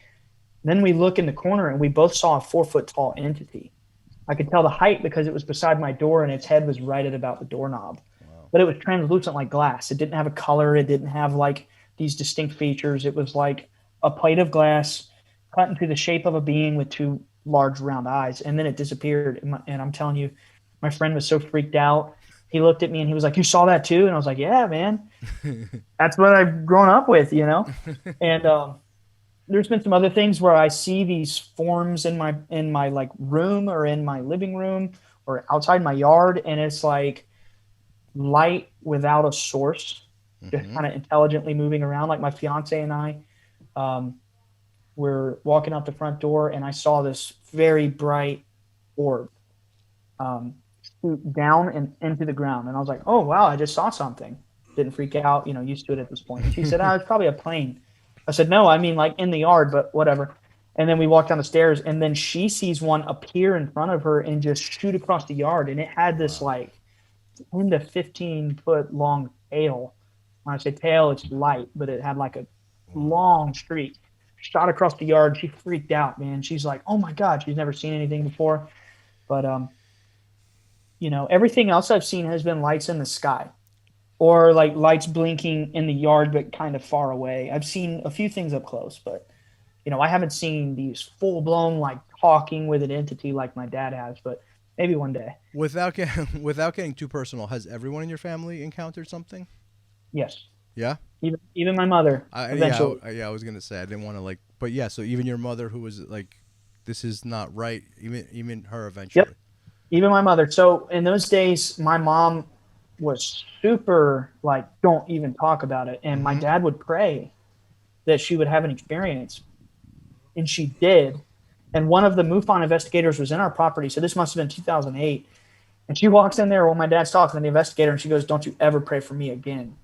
Then we look in the corner, and we both saw a 4 foot tall entity. I could tell the height because it was beside my door, and its head was right at about the doorknob. But it was translucent like glass. It didn't have a color. It didn't have like these distinct features. It was like a plate of glass cut into the shape of a being with 2 large round eyes. And then it disappeared. And I'm telling you, my friend was so freaked out. He looked at me and he was like, you saw that too? And I was like, yeah, man. That's what I've grown up with, And there's been some other things where I see these forms in my like room or in my living room or outside my yard. And it's like light without a source, just kind of intelligently moving around. Like my fiance and I were walking out the front door, and I saw this very bright orb shoot down and into the ground. And I was like, oh, wow, I just saw something. Didn't freak out, used to it at this point. And she said, it's probably a plane. I said, no, I mean like in the yard, but whatever. And then we walked down the stairs, and then she sees one appear in front of her and just shoot across the yard. And it had this like 10 to 15 foot long tail. When I say tail, it's light, but it had like a long streak. Shot across the yard. She freaked out, man. She's like, oh my God, she's never seen anything before. But, everything else I've seen has been lights in the sky or like lights blinking in the yard, but kind of far away. I've seen a few things up close, but, I haven't seen these full blown, like talking with an entity like my dad has, but maybe one day. Without getting too personal, has everyone in your family encountered something? Yes. Yeah? Even my mother. Eventually. I was gonna say I didn't want to but yeah. So even your mother, who was like, this is not right. Even her eventually. Yep. Even my mother. So in those days, my mom was super like, don't even talk about it. And my dad would pray that she would have an experience, and she did. And one of the MUFON investigators was in our property. So this must have been 2008. And she walks in there while my dad's talking to the investigator, and she goes, don't you ever pray for me again.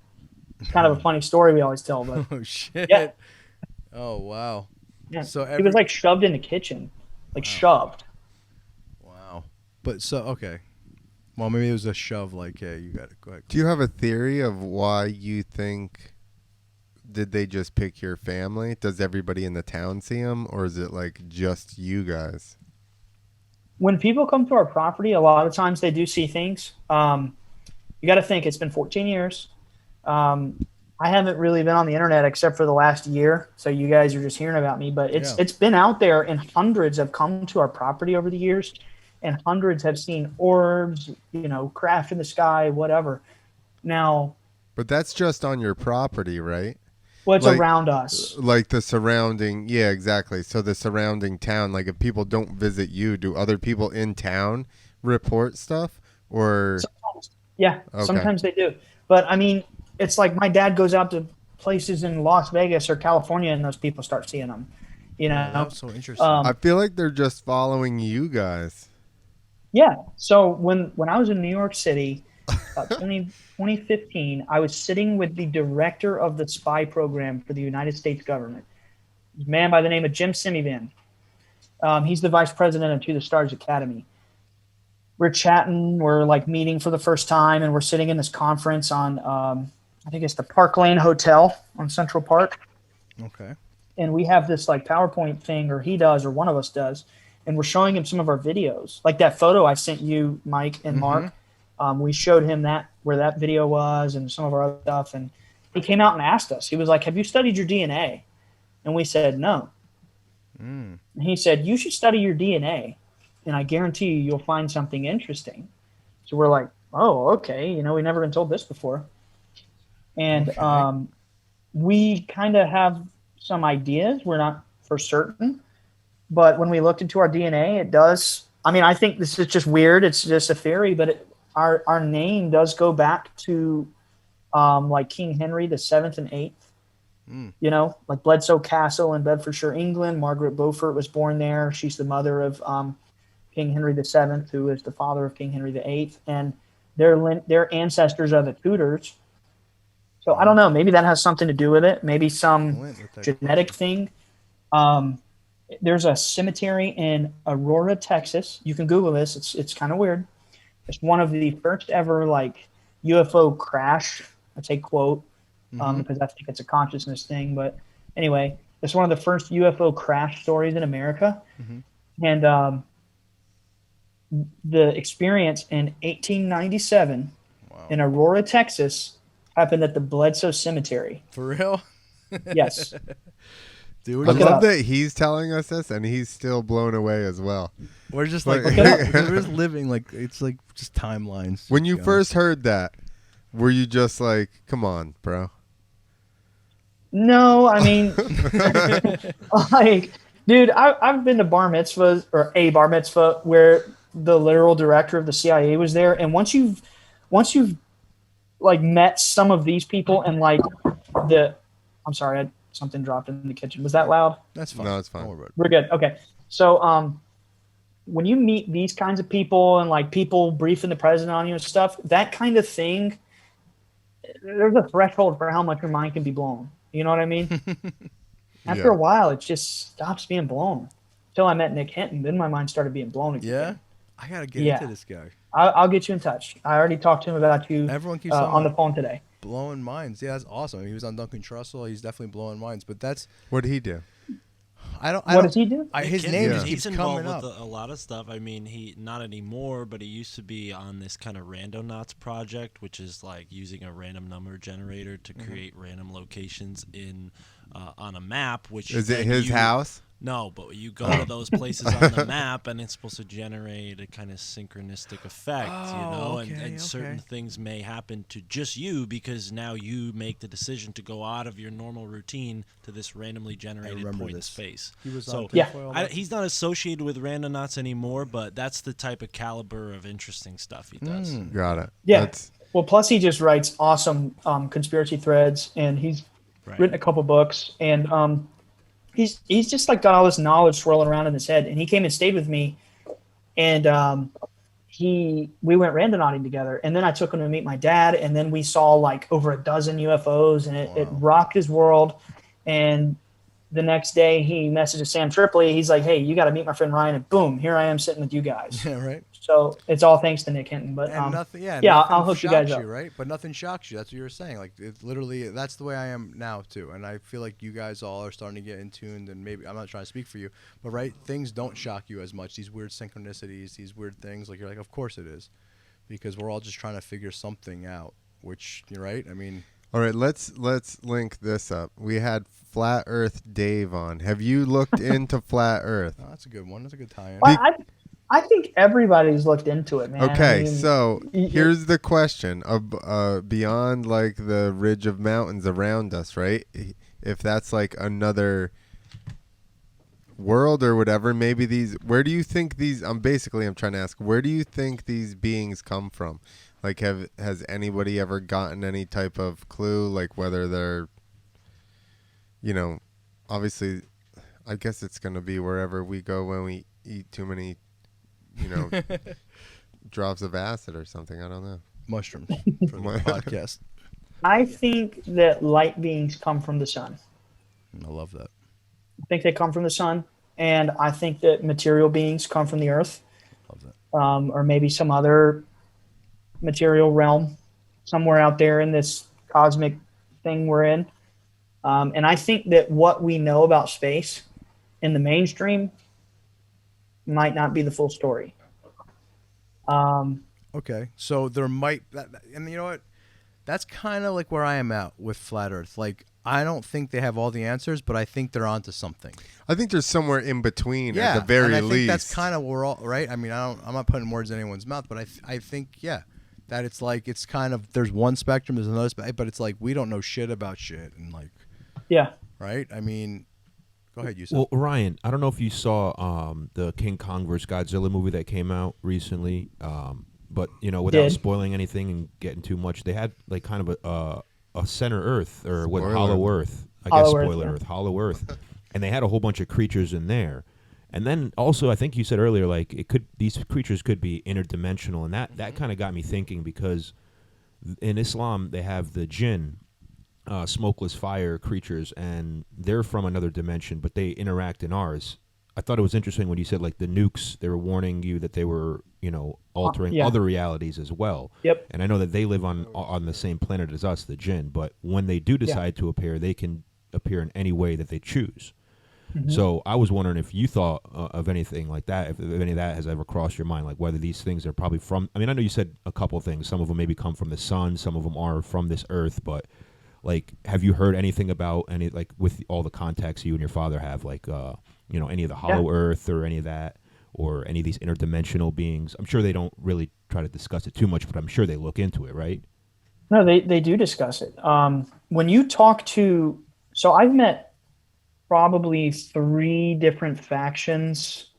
It's kind of a funny story we always tell. But oh, shit. Yeah. Oh, wow. Yeah. So he was like shoved in the kitchen. Shoved. Wow. But so, okay. Well, maybe it was a shove like, hey, you got to go ahead. Do you have a theory of why you think, did they just pick your family? Does everybody in the town see them, or is it like just you guys? When people come to our property, a lot of times they do see things. You got to think it's been 14 years. I haven't really been on the internet except for the last year, so you guys are just hearing about me. But it's been out there, and hundreds have come to our property over the years, and hundreds have seen orbs, craft in the sky, whatever. Now, But that's just on your property, right? what's Like- around us? Like the surrounding, yeah, exactly. So the surrounding town, like if people don't visit you, do other people in town report stuff? Or Sometimes, yeah, Okay. sometimes they do. But I mean, it's like my dad goes out to places in Las Vegas or California, and those people start seeing them. That was so interesting. I feel like they're just following you guys. Yeah. So when I was in New York City, 2015, I was sitting with the director of the spy program for the United States government, a man by the name of Jim Simivan. He's the vice president of To the Stars Academy. We're chatting, we're like meeting for the first time, and we're sitting in this conference on, I think it's the Park Lane Hotel on Central Park. Okay. And we have this like PowerPoint thing, or he does, or one of us does, and we're showing him some of our videos. Like that photo I sent you, Mike and Mark. We showed him where that video was and some of our other stuff. And he came out and asked us, he was like, have you studied your DNA? And we said, no. And he said, you should study your DNA. And I guarantee you'll find something interesting. So we're like, oh, okay. We never been told this before. And we kind of have some ideas. We're not for certain. But when we looked into our DNA, it does. I mean, I think this is just weird. It's just a theory, but our name does go back to like King Henry the 7th and 8th. Like Bledsoe Castle in Bedfordshire, England. Margaret Beaufort was born there. She's the mother of King Henry the 7th, who is the father of King Henry the 8th. And their ancestors are the Tudors. So I don't know. Maybe that has something to do with it. Maybe some genetic thing. There's a cemetery in Aurora, Texas. You can Google this. It's kind of weird. It's one of the first ever like UFO crash. I'd say quote because I think it's a consciousness thing. But anyway, it's one of the first UFO crash stories in America. And the experience in 1897 in Aurora, Texas, happened at the Bledsoe Cemetery. For real? Yes. Dude, I love that he's telling us this and he's still blown away as well. We're just like we're just living like it's like just timelines. When you first heard that, were you just like, come on, bro? No, I mean, like, dude, I've been to bar mitzvahs or a bar mitzvah where the literal director of the CIA was there. And once you've like met some of these people and like I'm sorry, something dropped in the kitchen. Was that loud? That's fine. No, it's fine. We're good. Okay. So, when you meet these kinds of people and like people briefing the president on you and stuff, that kind of thing, there's a threshold for how much your mind can be blown. You know what I mean? After a while, it just stops being blown. Until I met Nick Hinton, then my mind started being blown again. Yeah? I got to get into this guy. I'll get you in touch. I already talked to him about you. Everyone keeps on the phone today. Blowing minds. Yeah, that's awesome. I mean, he was on Duncan Trussell. He's definitely blowing minds. But that's what did he do? What does he do? His name just he's keeps involved coming up. with a lot of stuff. I mean, he not anymore, but he used to be on this kind of Randonauts project, which is like using a random number generator to create random locations in on a map. Which is it his house? No, but you go to those places on the map, and it's supposed to generate a kind of synchronistic effect, and certain things may happen to just you because now you make the decision to go out of your normal routine to this randomly generated point in space. He was he's not associated with Randonauts anymore, but that's the type of caliber of interesting stuff he does. Got it. Yeah. Well, plus he just writes awesome conspiracy threads, and he's written a couple books, and he's just like got all this knowledge swirling around in his head. And he came and stayed with me, and we went randonauting together. And then I took him to meet my dad, and then we saw like over a dozen UFOs, and it rocked his world. And the next day he messages Sam Tripoli. He's like, "Hey, you got to meet my friend Ryan." And boom, here I am sitting with you guys. Yeah, right. So it's all thanks to Nick Hinton. But nothing, I'll hook you guys up. Right? But nothing shocks you. That's what you were saying. Like it literally, that's the way I am now too. And I feel like you guys all are starting to get in tuned. And maybe I'm not trying to speak for you, but things don't shock you as much. These weird synchronicities, these weird things. Like you're like, of course it is, because we're all just trying to figure something out. Which you're right. I mean, all right. Let's link this up. We had Flat Earth Dave on. Have you looked into Flat Earth? Oh, that's a good one. That's a good tie-in. Well, I think everybody's looked into it, man. Okay, I mean, so here's the question: beyond like the ridge of mountains around us, right? If that's like another world or whatever, maybe these. Where do you think these? I'm trying to ask, where do you think these beings come from? Like, has anybody ever gotten any type of clue, like whether they're, obviously, I guess it's gonna be wherever we go when we eat too many, drops of acid or something. I don't know. Mushrooms for the podcast. I think that light beings come from the sun. I love that. I think they come from the sun, and I think that material beings come from the earth. Love that. Or maybe some other material realm somewhere out there in this cosmic thing we're in. And I think that what we know about space in the mainstream might not be the full story. Okay, so there might, and you know what? That's kind of like where I am at with flat Earth. Like, I don't think they have all the answers, but I think they're onto something. I think there's somewhere in between Yeah, at the very and I least. think that's kind of where we're all right. I mean, I'm not putting words in anyone's mouth, but I think that it's like it's kind of there's one spectrum, there's another spectrum, but it's like we don't know shit about shit, and like right. I mean, go ahead, you said. Well, Ryan, I don't know if you saw the King Kong vs. Godzilla movie that came out recently. But without spoiling anything and getting too much, they had like kind of a center Earth or what Hollow Earth. I guess spoiler Earth, Hollow Earth, and they had a whole bunch of creatures in there. And then also, I think you said earlier, like these creatures could be interdimensional, and that kind of got me thinking because in Islam they have the jinn, smokeless fire creatures, and they're from another dimension, but they interact in ours. I thought it was interesting when you said like the nukes, they were warning you that they were, altering other realities as well. Yep. And I know that they live on the same planet as us, the jinn, but when they do decide to appear, they can appear in any way that they choose. Mm-hmm. So I was wondering if you thought of anything like that, if any of that has ever crossed your mind, like whether these things are probably from, I mean, I know you said a couple of things. Some of them maybe come from the sun, some of them are from this earth, but like, have you heard anything about any, like with all the contacts you and your father have, like, any of the Hollow Earth or any of that, or any of these interdimensional beings? I'm sure they don't really try to discuss it too much, but I'm sure they look into it, right? No, they do discuss it. When you talk to, so I've met probably 3 different factions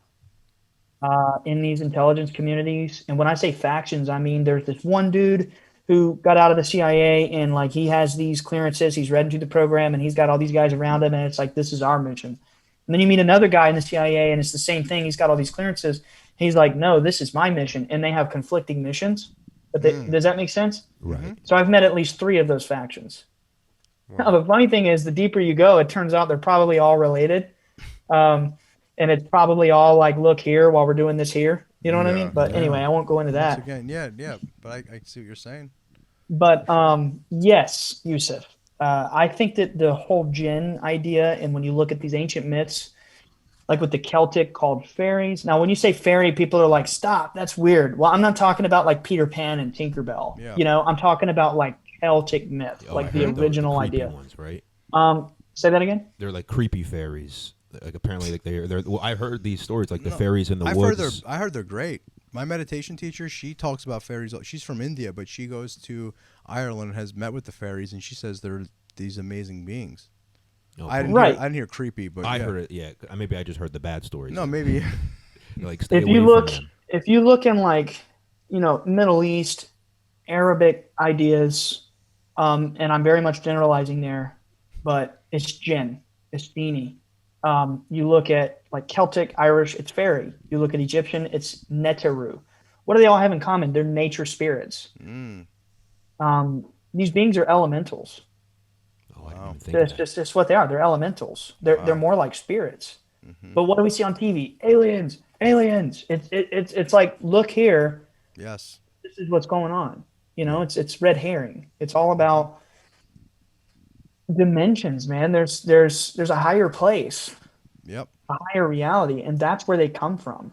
in these intelligence communities. And when I say factions, I mean there's this one dude who got out of the CIA and like he has these clearances, he's read into the program, and he's got all these guys around him, and it's like, this is our mission. And then you meet another guy in the CIA, and it's the same thing. He's got all these clearances. He's like, no, this is my mission. And they have conflicting missions. But does that make sense? Right. So I've met at least 3 of those factions. Wow. Now, the funny thing is, the deeper you go, it turns out they're probably all related. And it's probably all like, look here while we're doing this here. You know what I mean? But anyway, I won't go into that. Again, but I see what you're saying. But yes, Yusuf. I think that the whole jinn idea, and when you look at these ancient myths, like with the Celtic called fairies. Now, when you say fairy, people are like, stop, that's weird. Well, I'm not talking about like Peter Pan and Tinkerbell. Yeah. I'm talking about like Celtic myth, like the original idea. Ones, right? Say that again? They're like creepy fairies. Like apparently, like they're. Well, I've heard these stories, like the fairies in the woods. I heard they're great. My meditation teacher, she talks about fairies. She's from India, but she goes to Ireland and has met with the fairies, and she says they're these amazing beings. Okay. I didn't hear creepy, but I heard it. Yeah, maybe I just heard the bad stories. No, maybe. Like, stay if away you look, from them. if you look in like, Middle East, Arabic ideas, and I'm very much generalizing there, but it's jinn, it's genie. You look at like Celtic, Irish, it's fairy. You look at Egyptian, it's Neteru. What do they all have in common? They're nature spirits. These beings are elementals. Oh, I didn't even think of that. That's what they are. They're elementals. They're more like spirits. Mm-hmm. But what do we see on TV? Aliens. It's like, look here. Yes. This is what's going on. It's red herring. It's all about dimensions, man. There's a higher place. Yep. A higher reality, and that's where they come from.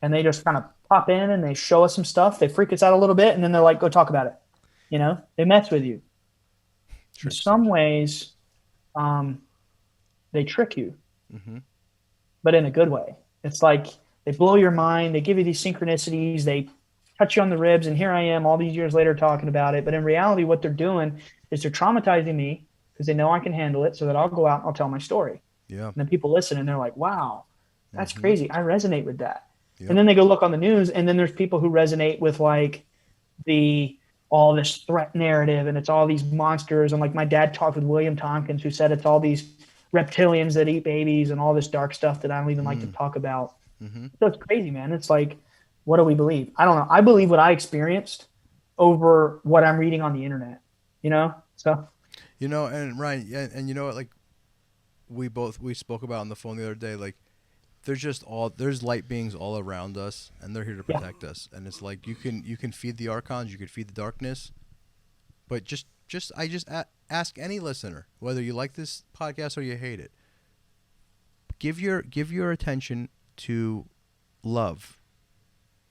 And they just kind of pop in and they show us some stuff. They freak us out a little bit, and then they're like, go talk about it. They mess with you. In some ways, they trick you, but in a good way. It's like they blow your mind. They give you these synchronicities. They touch you on the ribs. And here I am all these years later talking about it. But in reality, what they're doing is they're traumatizing me because they know I can handle it, so that I'll go out and I'll tell my story. Yeah. And then people listen and they're like, wow, that's crazy. I resonate with that. Yep. And then they go look on the news, and then there's people who resonate with like all this threat narrative, and it's all these monsters. And like my dad talked with William Tompkins, who said it's all these reptilians that eat babies and all this dark stuff that I don't even like to talk about. So it's crazy, man. It's like, what do we believe? I don't know. I believe what I experienced over what I'm reading on the internet, you know? So, you know, and Ryan, and you know what, like we spoke about on the phone the other day, like there's light beings all around us, and they're here to protect us. And it's like you can feed the archons, you can feed the darkness, but ask any listener, whether you like this podcast or you hate it, give your attention to love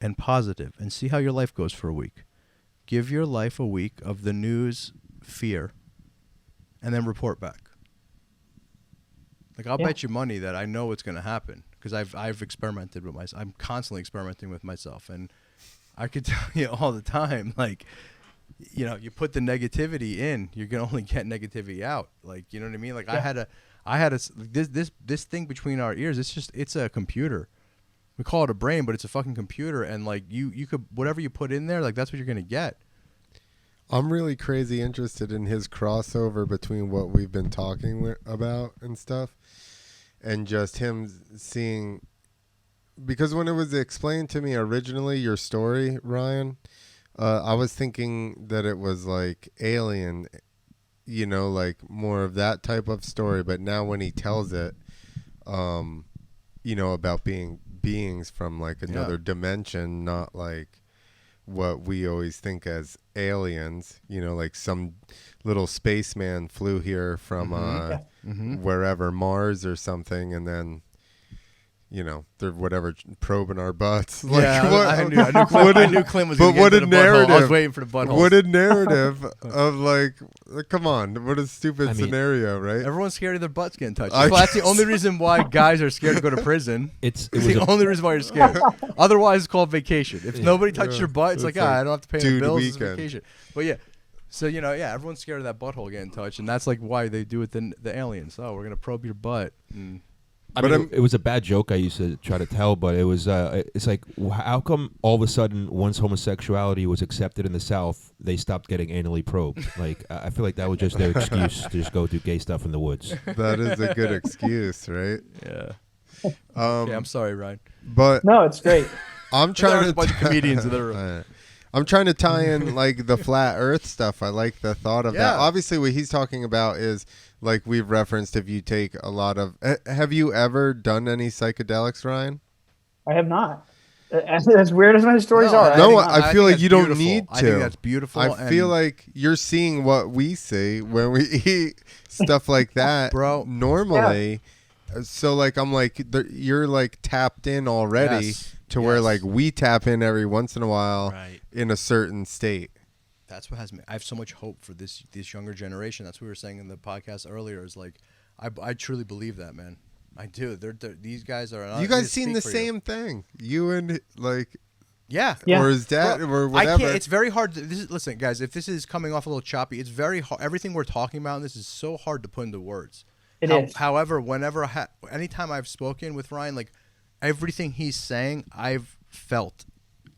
and positive, and see how your life goes for a week. Give your life a week of the news, fear, and then report back. Like, I'll bet you money that I know what's going to happen, because I've experimented with myself. I'm constantly experimenting with myself, and I could tell you all the time, like, you know, you put the negativity in, you're going to only get negativity out. Like, you know what I mean? Like, I had this thing between our ears. It's a computer. We call it a brain, but it's a fucking computer, and like you could, whatever you put in there, like that's what you're going to get. I'm really crazy interested in his crossover between what we've been talking about and stuff, and just him seeing, because when it was explained to me originally, your story, Ryan, I was thinking that it was like Alien, you know, like more of that type of story. But now when he tells it, you know, about beings from like another dimension, not like what we always think as aliens, you know, like some little spaceman flew here from wherever, Mars or something, and then, you know, they're whatever probing our butts. Like, I knew Clint was going to get to the butthole. I was waiting for the butthole. What a narrative of like, come on, what a stupid scenario, right? Everyone's scared of their butts getting touched. Well, that's the only reason why guys are scared to go to prison. It's the only reason why you're scared. Otherwise, it's called vacation. If nobody touches your butt, it's like, I don't have to pay any bills. It's vacation. But yeah. So, you know, everyone's scared of that butthole getting touched, and that's like why they do it to the aliens. Oh, we're going to probe your butt. I mean, it was a bad joke I used to try to tell, but it was. It's like, how come all of a sudden, once homosexuality was accepted in the South, they stopped getting anally probed? Like, I feel like that was just their excuse to just go do gay stuff in the woods. That is a good excuse, right? Yeah. Okay, I'm sorry, Ryan. But no, it's great. I'm trying to a bunch of comedians in the room. I'm trying to tie in like the flat Earth stuff. I like the thought of that. Obviously, what he's talking about is, like we've referenced, if you take a lot of... Have you ever done any psychedelics, Ryan? I have not. As weird as my stories are. I feel like you don't need to. I think that's beautiful. I feel like you're seeing what we see when we eat stuff like that, bro. Normally. Yeah. So like, I'm like, you're like tapped in already to where like we tap in every once in a while in a certain state. That's what has me. I have so much hope for this younger generation. That's what we were saying in the podcast earlier. Is like, I truly believe that, man. I do. These guys are. You guys seen the same thing? You and like. Yeah. Or his dad, or whatever. It's very hard. Listen, guys. If this is coming off a little choppy, it's very hard. Everything we're talking about, this is so hard to put into words. It is. However, anytime I've spoken with Ryan, like everything he's saying, I've felt.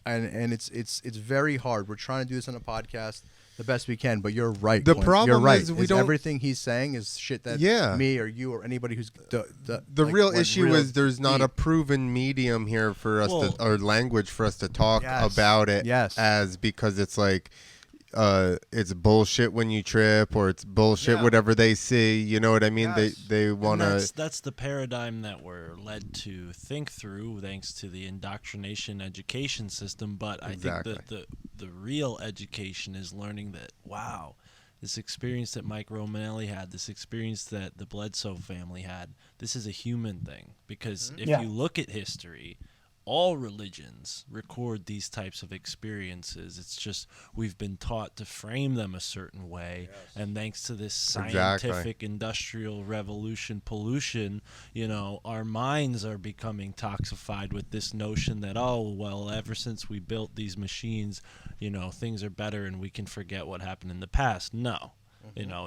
And it's very hard. We're trying to do this on a podcast the best we can, but you're right. The Clint. problem you're right. is we don't. Everything he's saying is shit that me or you or anybody who's the real issue is there's not a proven medium here for us or language for us to talk about it. As because it's like. It's bullshit when you trip, or it's bullshit whatever they see. You know what I mean? They want to. That's the paradigm that we're led to think through, thanks to the indoctrination education system. But I think that the real education is learning that this experience that Mike Romanelli had, this experience that the Bledsoe family had, this is a human thing. Because if you look at history, all religions record these types of experiences. It's just we've been taught to frame them a certain way, and thanks to this scientific industrial revolution pollution, our minds are becoming toxified with this notion that, oh, well, ever since we built these machines, things are better and we can forget what happened in the past. No.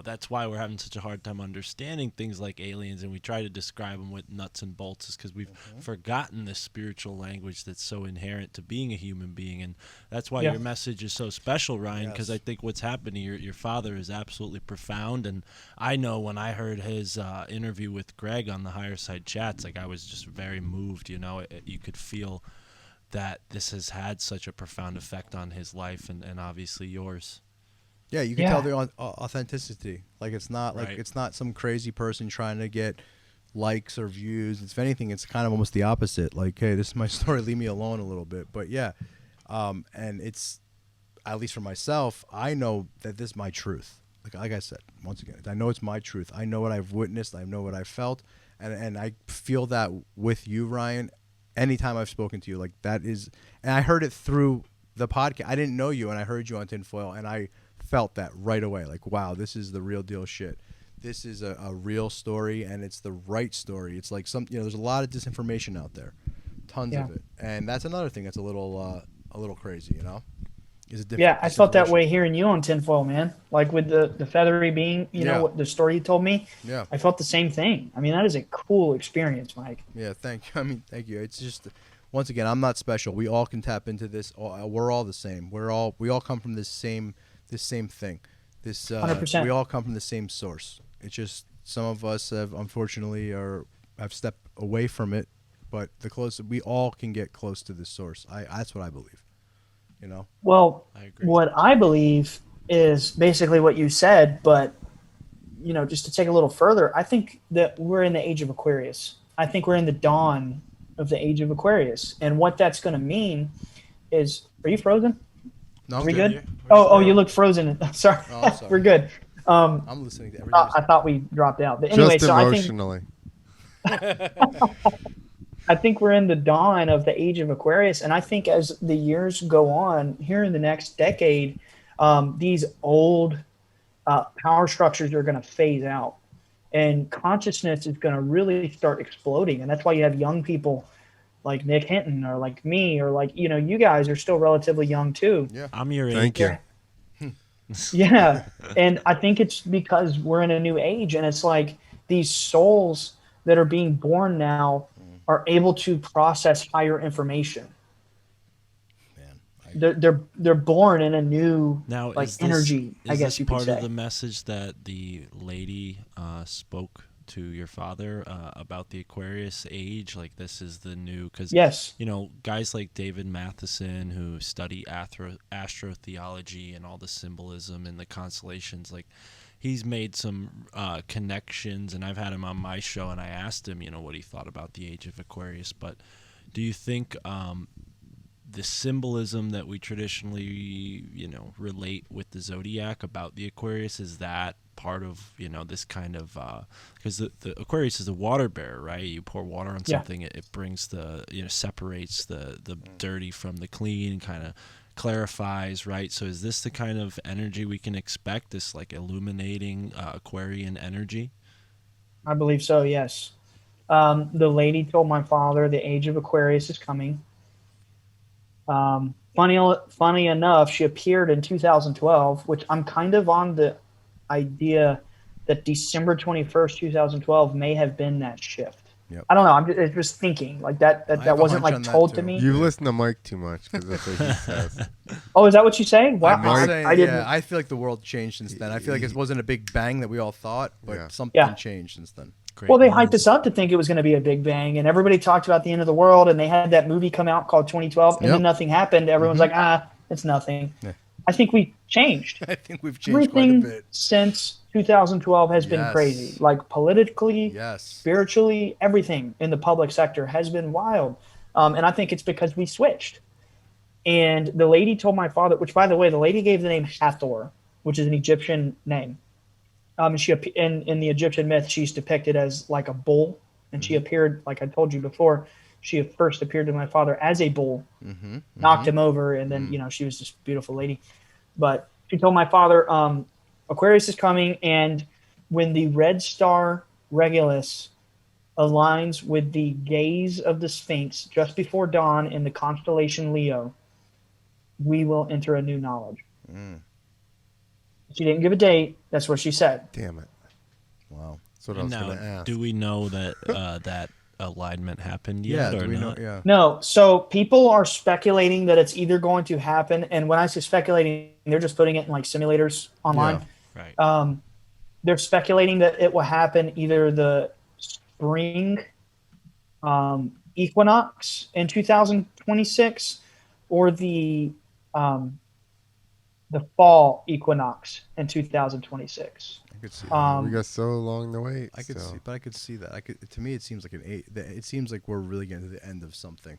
That's why we're having such a hard time understanding things like aliens, and we try to describe them with nuts and bolts, is because we've forgotten the spiritual language that's so inherent to being a human being. And that's why your message is so special, Ryan, because I think what's happening, your father is absolutely profound. And I know when I heard his interview with Greg on the Higher Side Chats, like, I was just very moved. You could feel that this has had such a profound effect on his life and obviously yours. Yeah, you can tell the authenticity. Like, it's not like it's not some crazy person trying to get likes or views. If anything, it's kind of almost the opposite. Like, hey, this is my story. Leave me alone a little bit. But yeah, and it's, at least for myself, I know that this is my truth. Like I said, once again, I know it's my truth. I know what I've witnessed. I know what I've felt, and I feel that with you, Ryan. Anytime I've spoken to you, like, that is, and I heard it through the podcast. I didn't know you, and I heard you on Tinfoil, and I felt that right away. Like, wow, this is the real deal shit. This is a real story, and it's the right story. It's like there's a lot of disinformation out there, tons of it, and that's another thing that's a little crazy. Is I felt that way hearing you on Tinfoil, man. Like with the feathery being, what the story you told me. Yeah, I felt the same thing. I mean, that is a cool experience, Mike. Yeah, thank you. Thank you. It's just, once again, I'm not special. We all can tap into this. We're all the same. We all come from this same thing. 100%. We all come from the same source. It's just some of us have, unfortunately, have stepped away from it, but the closer we all can get close to the source. That's what I believe. Well, I agree. What I believe is basically what you said, but just to take a little further, I think that we're in the age of Aquarius. I think we're in the dawn of the age of Aquarius, and what that's going to mean is, are you frozen? No, are we good? Oh, you look frozen. Sorry. Oh, sorry. We're good. I'm listening to everything. I thought we dropped out. But anyway, just emotionally. I think we're in the dawn of the age of Aquarius, and I think as the years go on, here in the next decade, these old power structures are going to phase out, and consciousness is going to really start exploding. And that's why you have young people like Nick Hinton, or like me, or like, you guys are still relatively young too. Yeah, I'm your age. Thank you. Yeah. And I think it's because we're in a new age, and it's like these souls that are being born now are able to process higher information. Man, they're born in a new now, energy, I guess you could part say. of the message that the lady spoke to your father about the Aquarius age? Like, this is the new, because yes, guys like David Matheson, who study astrotheology and all the symbolism and the constellations, like, he's made some connections, and I've had him on my show, and I asked him, what he thought about the age of Aquarius. But do you think the symbolism that we traditionally, relate with the zodiac about the Aquarius, is that part of, this kind of, because the Aquarius is a water bearer, right? You pour water on something, it brings the, separates the dirty from the clean, kind of clarifies, right? So is this the kind of energy we can expect, this like illuminating Aquarian energy? I believe so, yes. The lady told my father the age of Aquarius is coming. Funny enough, she appeared in 2012, which I'm kind of on the idea that December 21st, 2012 may have been that shift. Yep. I don't know. I'm just thinking like that wasn't like told to me. You listen to Mike too much, because that's what he says. Oh, is that what you say? Wow, I didn't. Yeah, I feel like the world changed since then. I feel like it wasn't a big bang that we all thought, but something changed since then. Great Well, they news. hyped us up to think it was going to be a big bang, and everybody talked about the end of the world, and they had that movie come out called 2012, and then nothing happened. Everyone's like, it's nothing. Yeah. I think we changed. I think we've changed quite a bit. Since 2012 has been crazy. Like politically, spiritually, everything in the public sector has been wild. And I think it's because we switched. And the lady told my father, which, by the way, the lady gave the name Hathor, which is an Egyptian name. And she in the Egyptian myth, she's depicted as like a bull, and she appeared, like I told you before, She first appeared to my father as a bull, Mm-hmm. knocked him over, and then she was this beautiful lady. But she told my father, Aquarius is coming, and when the red star Regulus aligns with the gaze of the Sphinx just before dawn in the constellation Leo, we will enter a new knowledge. She didn't give a date. That's what she said. Damn it. Wow. That's what I was Now, going to ask. do we know that that alignment happened yet, Yeah. or Do we know? not? Yeah. No, so people are speculating that it's either going to happen, and when I say speculating, they're just putting it in like simulators online. Right. They're speculating that it will happen either the spring equinox in 2026 or the fall equinox in 2026. I could see. We got so long to wait. I could still. see, but I could see that. To me, it seems like an 8. It seems like we're really getting to the end of something.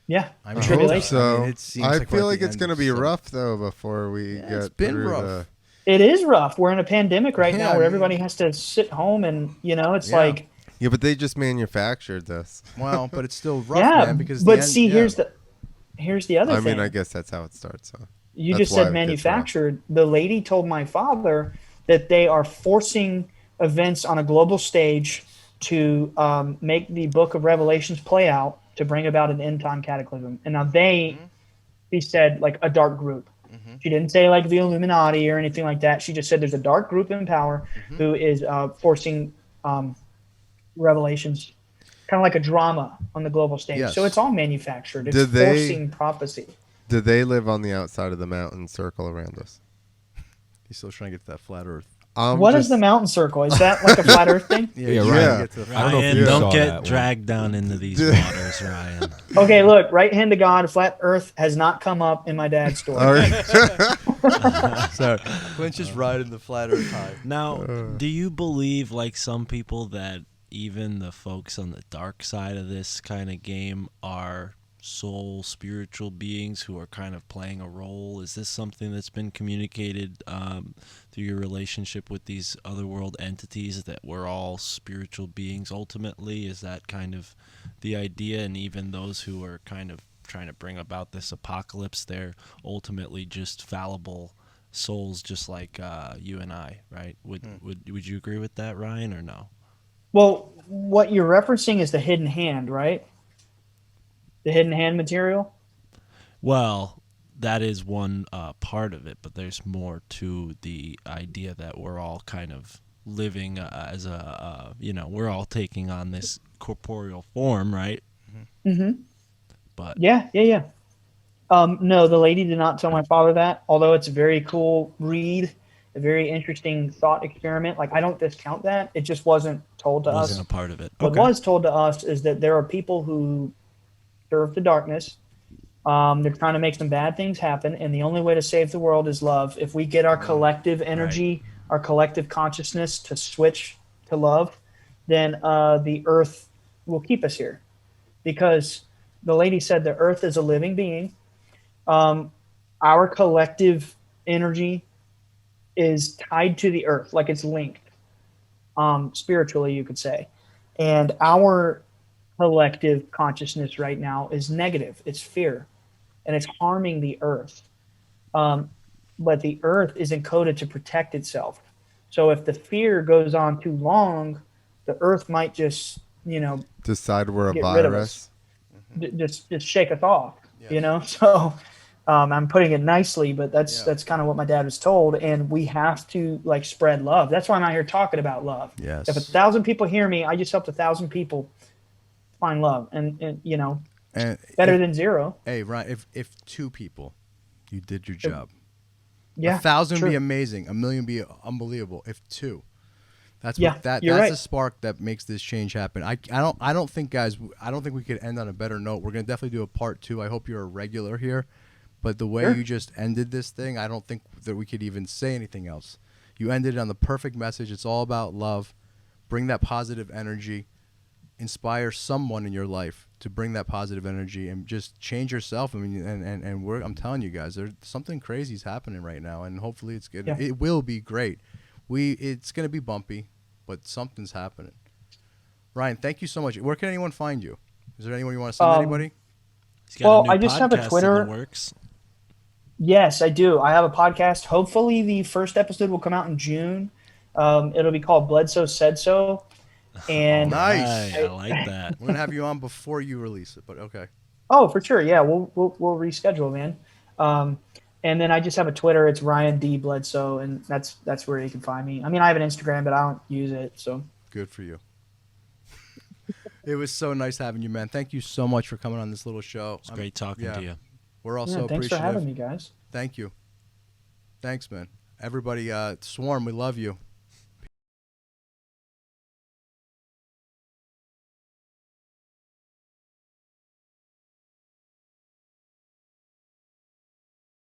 Yeah, I I hope tribulation. so. I mean, it seems I like we're feel at like the it's end going to of be something. rough though before we Yeah, get it's been through rough. It is rough. We're in a pandemic right Yeah, now I where mean- everybody has to sit home, and it's Yeah. like, Yeah, but they just manufactured this. Well, but it's still rough, yeah. man. Because But the end, see, yeah. here's the other I thing. mean, I guess that's how it starts. So. You That's just why said it gets rough. manufactured. The lady told my father that they are forcing events on a global stage to make the book of Revelations play out to bring about an end time cataclysm. And now he said like a dark group. She didn't say like the Illuminati or anything like that. She just said there's a dark group in power who is forcing Revelations, kind of like a drama on the global stage. Yes. So it's all manufactured. It's Did they- forcing prophecy. Do they live on the outside of the mountain circle around us? He's still trying to get to that flat Earth. What is the mountain circle? Is that like a flat Earth thing? Yeah, Yeah, he's Ryan. trying to get to the I don't know if Ryan, you don't saw get that one. dragged down into these waters, Ryan. Okay, look, right hand to God, flat Earth has not come up in my dad's story. All right. So Clint's just riding the flat Earth high. Now, do you believe, like some people, that even the folks on the dark side of this kind of game are soul spiritual beings who are kind of playing a role? Is this something that's been communicated through your relationship with these otherworld entities, that we're all spiritual beings ultimately? Is that kind of the idea? And even those who are kind of trying to bring about this apocalypse, they're ultimately just fallible souls, just like you and I, right? Would you agree with that, Ryan, or no? Well, what you're referencing is the hidden hand, right? The hidden hand material? Well, that is one part of it, but there's more to the idea that we're all kind of living as a, we're all taking on this corporeal form, right? Mm-hmm. But Yeah. No, the lady did not tell my father that, although it's a very cool read, a very interesting thought experiment. Like, I don't discount that. It just wasn't told to wasn't us. a part of it. What Okay. was told to us is that there are people who serve the darkness. They're trying to make some bad things happen, and the only way to save the world is love. If we get our collective energy, our collective consciousness to switch to love, then the earth will keep us here. Because the lady said the earth is a living being. Our collective energy is tied to the earth, like it's linked, spiritually, you could say. And our collective consciousness right now is negative. It's fear, and it's harming the earth. But the earth is encoded to protect itself. So if the fear goes on too long, the earth might just, Decide we're a Get rid of virus. just shake us off. So I'm putting it nicely, but that's kind of what my dad was told, and we have to like spread love. That's why I'm out here talking about love. Yes. If 1,000 people hear me, I just helped 1,000 people find love, and And better if- than zero. Hey, Ryan, if 2 people, you did your job. Yeah, 1,000 true. be amazing. 1,000,000 be unbelievable. If 2, that's Yeah, what that's you're right. the spark that makes this change happen. I don't think, guys. I don't think we could end on a better note. We're gonna definitely do a part 2. I hope you're a regular here. But the way Sure. you just ended this thing, I don't think that we could even say anything else. You ended on the perfect message. It's all about love. Bring that positive energy. Inspire someone in your life to bring that positive energy and just change yourself. I mean, and I'm telling you guys, there's something crazy is happening right now, and hopefully it's good. Yeah. It will be great. It's gonna be bumpy, but something's happening. Ryan, thank you so much. Where can anyone find you? Is there anyone you want to send anybody? He's got Well, a new I just have a podcast Twitter. in the works. Yes, I do. I have a podcast. Hopefully, the first episode will come out in June. It'll be called Bledsoe Said So. And Nice. I like that. We're gonna have you on before you release it, but okay. oh, for sure. Yeah, we'll reschedule, man. And then I just have a Twitter. It's Ryan D Bledsoe, and that's where you can find me. I mean, I have an Instagram, but I don't use it. So Good for you. It was so nice having you, man. Thank you so much for coming on this little show. It's great talking to you. We're also thanks for appreciative. having me, guys. Thank you. Thanks, man. Everybody, Swarm, we love you.